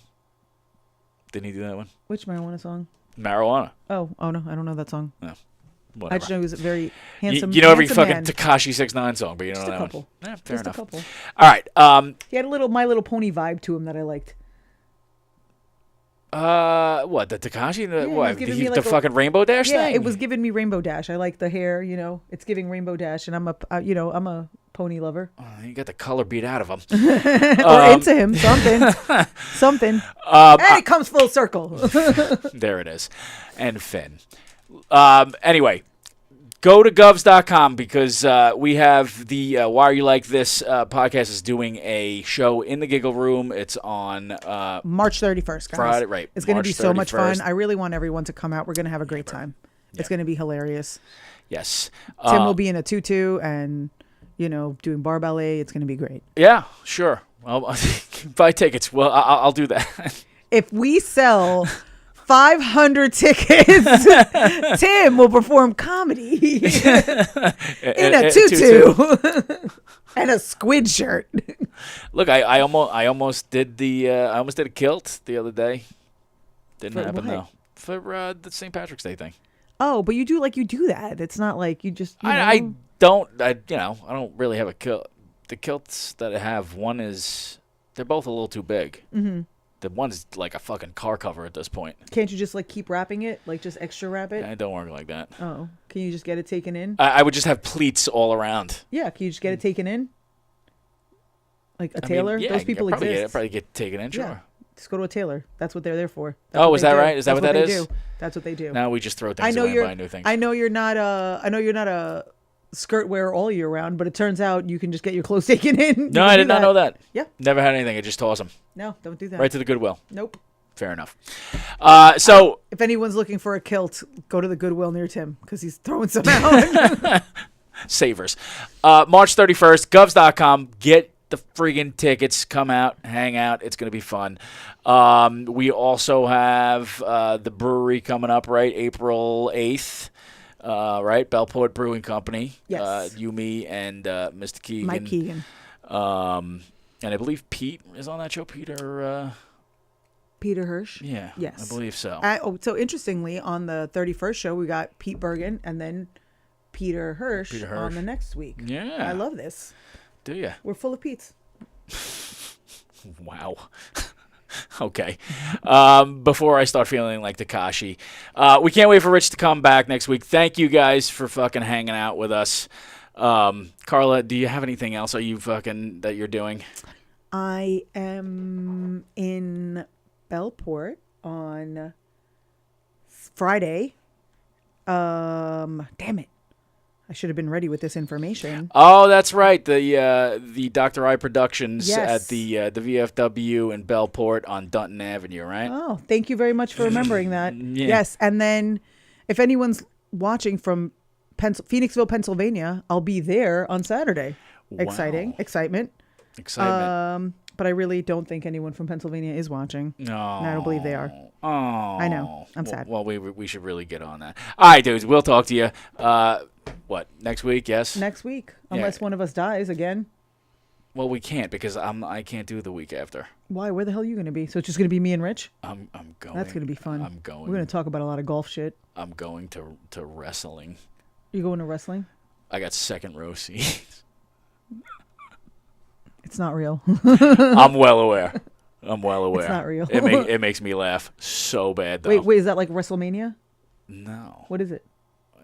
Speaker 4: Didn't he do that one?
Speaker 1: Which marijuana song?
Speaker 4: Marijuana.
Speaker 1: Oh no, I don't know that song.
Speaker 4: No. Whatever.
Speaker 1: I just know he was a very handsome.
Speaker 4: You know every fucking
Speaker 1: man.
Speaker 4: Tekashi 6ix9ine song, but you don't know that
Speaker 1: couple.
Speaker 4: one. Yeah, fair
Speaker 1: Just
Speaker 4: enough.
Speaker 1: a couple.
Speaker 4: All right.
Speaker 1: He had a little My Little Pony vibe to him that I liked.
Speaker 4: What, the Tekashi?
Speaker 1: he was
Speaker 4: What,
Speaker 1: giving me
Speaker 4: the
Speaker 1: like a-
Speaker 4: fucking Rainbow Dash
Speaker 1: Yeah,
Speaker 4: thing?
Speaker 1: it was giving me Rainbow Dash. I like the hair, it's giving Rainbow Dash, and I'm I'm a pony lover.
Speaker 4: You got the color beat out of him.
Speaker 1: Or into him, something. And it comes full circle.
Speaker 4: There it is. And Finn. Anyway, go to govs.com because we have the Why Are You Like This podcast is doing a show in the Giggle Room. It's on
Speaker 1: March 31st, guys.
Speaker 4: Friday, right.
Speaker 1: It's going to
Speaker 4: March
Speaker 1: be so much
Speaker 4: 31st.
Speaker 1: fun. I really want everyone to come out. We're going to have a great time. It's going to be hilarious.
Speaker 4: Yes.
Speaker 1: Tim will be in a tutu and, doing bar ballet. It's going to be great.
Speaker 4: Yeah, sure. Well, buy tickets. Well, I'll do that.
Speaker 1: If we sell 500 tickets, Tim will perform comedy in a tutu and a squid shirt.
Speaker 4: Look, I almost did a kilt the other day. Didn't
Speaker 1: For
Speaker 4: happen
Speaker 1: what?
Speaker 4: though. For the St. Patrick's Day thing.
Speaker 1: Oh, but you do that. It's not like you just.
Speaker 4: I don't really have a kilt. The kilts that I have, they're both a little too big. Mm-hmm. The one's like a fucking car cover at this point.
Speaker 1: Can't you just keep wrapping it, just extra wrap it?
Speaker 4: I don't work like that.
Speaker 1: Oh, can you just get it taken in?
Speaker 4: I would just have pleats all around.
Speaker 1: Yeah, can you just get it taken in? Like a tailor?
Speaker 4: Yeah,
Speaker 1: Those people exist.
Speaker 4: Probably get taken in, sure.
Speaker 1: Yeah. Just go to a tailor. That's what they're there for. That's
Speaker 4: Oh,
Speaker 1: what
Speaker 4: is
Speaker 1: they
Speaker 4: that
Speaker 1: do.
Speaker 4: right? Is that
Speaker 1: That's
Speaker 4: what that
Speaker 1: they
Speaker 4: is?
Speaker 1: do. That's what they do.
Speaker 4: Now we just throw things away and buy new things.
Speaker 1: I know you're not a skirt wearer all year round, but it turns out you can just get your clothes taken in.
Speaker 4: No, I did not know that.
Speaker 1: Yeah.
Speaker 4: Never had anything. I just toss them.
Speaker 1: No, don't do that.
Speaker 4: Right to the Goodwill.
Speaker 1: Nope.
Speaker 4: Fair enough. So
Speaker 1: if anyone's looking for a kilt, go to the Goodwill near Tim because he's throwing some out.
Speaker 4: Savers. March 31st, govs.com. Get the friggin' tickets. Come out, hang out. It's going to be fun. We also have the brewery coming up, right? April 8th. Right? Bellport Brewing Company.
Speaker 1: Yes.
Speaker 4: You, me, and Mr. Keegan.
Speaker 1: Mike Keegan.
Speaker 4: And I believe Pete is on that show.
Speaker 1: Peter Hirsch.
Speaker 4: Yeah.
Speaker 1: Yes.
Speaker 4: I believe so.
Speaker 1: So interestingly, on the 31st show, we got Pete Bergen and then Peter Hirsch on the next week.
Speaker 4: Yeah.
Speaker 1: I love this.
Speaker 4: Do you?
Speaker 1: We're full of Pete's.
Speaker 4: Wow. Okay. Before I start feeling like Tekashi, we can't wait for Rich to come back next week. Thank you guys for fucking hanging out with us. Carla, do you have anything else? Are you fucking that you're doing?
Speaker 1: I am in Bellport on Friday. Damn it. I should have been ready with this information.
Speaker 4: Oh, that's right. The Dr. I Productions
Speaker 1: Yes.
Speaker 4: at the VFW in Bellport on Dunton Avenue, right?
Speaker 1: Oh, thank you very much for remembering that.
Speaker 4: Yeah.
Speaker 1: Yes, and then if anyone's watching from Phoenixville, Pennsylvania, I'll be there on Saturday.
Speaker 4: Wow.
Speaker 1: Excitement. But I really don't think anyone from Pennsylvania is watching.
Speaker 4: No.
Speaker 1: And I don't believe they are.
Speaker 4: Oh.
Speaker 1: I know. I'm sad.
Speaker 4: Well, we should really get on that. All right, dudes. We'll talk to you. What, next week? Yes?
Speaker 1: Next week, unless one of us dies again.
Speaker 4: Well, we can't because I can't do the week after.
Speaker 1: Why? Where the hell are you going to be? So it's just going to be me and Rich?
Speaker 4: I'm going.
Speaker 1: That's going to be fun.
Speaker 4: I'm going.
Speaker 1: We're going to talk about a lot of golf shit.
Speaker 4: I'm going to wrestling.
Speaker 1: You going to wrestling?
Speaker 4: I got second row seats.
Speaker 1: It's not real.
Speaker 4: I'm well aware.
Speaker 1: It's not real.
Speaker 4: It makes me laugh so bad though.
Speaker 1: Wait, is that like WrestleMania?
Speaker 4: No.
Speaker 1: What is it?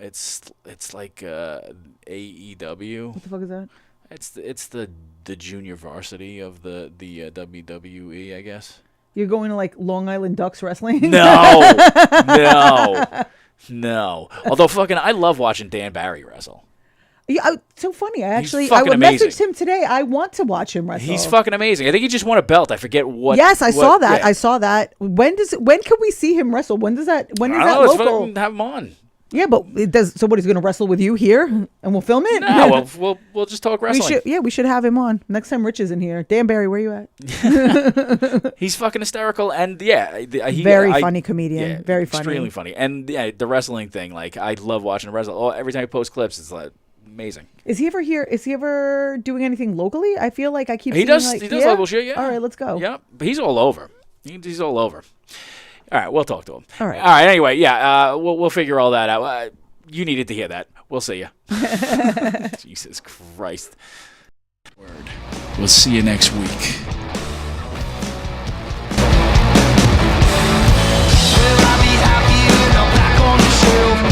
Speaker 4: It's like AEW.
Speaker 1: What the fuck is that?
Speaker 4: It's the junior varsity of the WWE, I guess.
Speaker 1: You're going to like Long Island Ducks wrestling?
Speaker 4: No. Although fucking I love watching Dan Barry wrestle.
Speaker 1: Yeah, so funny. I
Speaker 4: fucking
Speaker 1: messaged
Speaker 4: amazing.
Speaker 1: him today. I want to watch him wrestle.
Speaker 4: He's fucking amazing. I think he just won a belt. I forget what.
Speaker 1: Yes, I saw that.
Speaker 4: Yeah.
Speaker 1: I saw that. When can we see him wrestle? When is that
Speaker 4: I don't know, let's
Speaker 1: local?
Speaker 4: fucking have him on.
Speaker 1: Yeah, but it does. So what? He's going to wrestle with you here, and we'll film it.
Speaker 4: No, we'll just talk wrestling.
Speaker 1: We should have him on next time. Rich is in here. Dan Barry, where you at?
Speaker 4: He's fucking hysterical, and
Speaker 1: Very funny comedian.
Speaker 4: Yeah,
Speaker 1: very funny.
Speaker 4: extremely funny, and yeah, the wrestling thing. Like I love watching him wrestle. Oh, every time he posts clips, it's like amazing.
Speaker 1: Is he ever here? Is he ever doing anything locally? I feel like I keep.
Speaker 4: He
Speaker 1: seeing,
Speaker 4: does.
Speaker 1: Like,
Speaker 4: He does local shit. Yeah.
Speaker 1: All right, let's go.
Speaker 4: Yep. But he's all over. He's all over. All right, we'll talk to him.
Speaker 1: All right.
Speaker 4: Anyway, yeah, we'll figure all that out. You needed to hear that. We'll see you. Jesus Christ. Word. We'll see you next week.
Speaker 3: happy and I'm back on the shelf.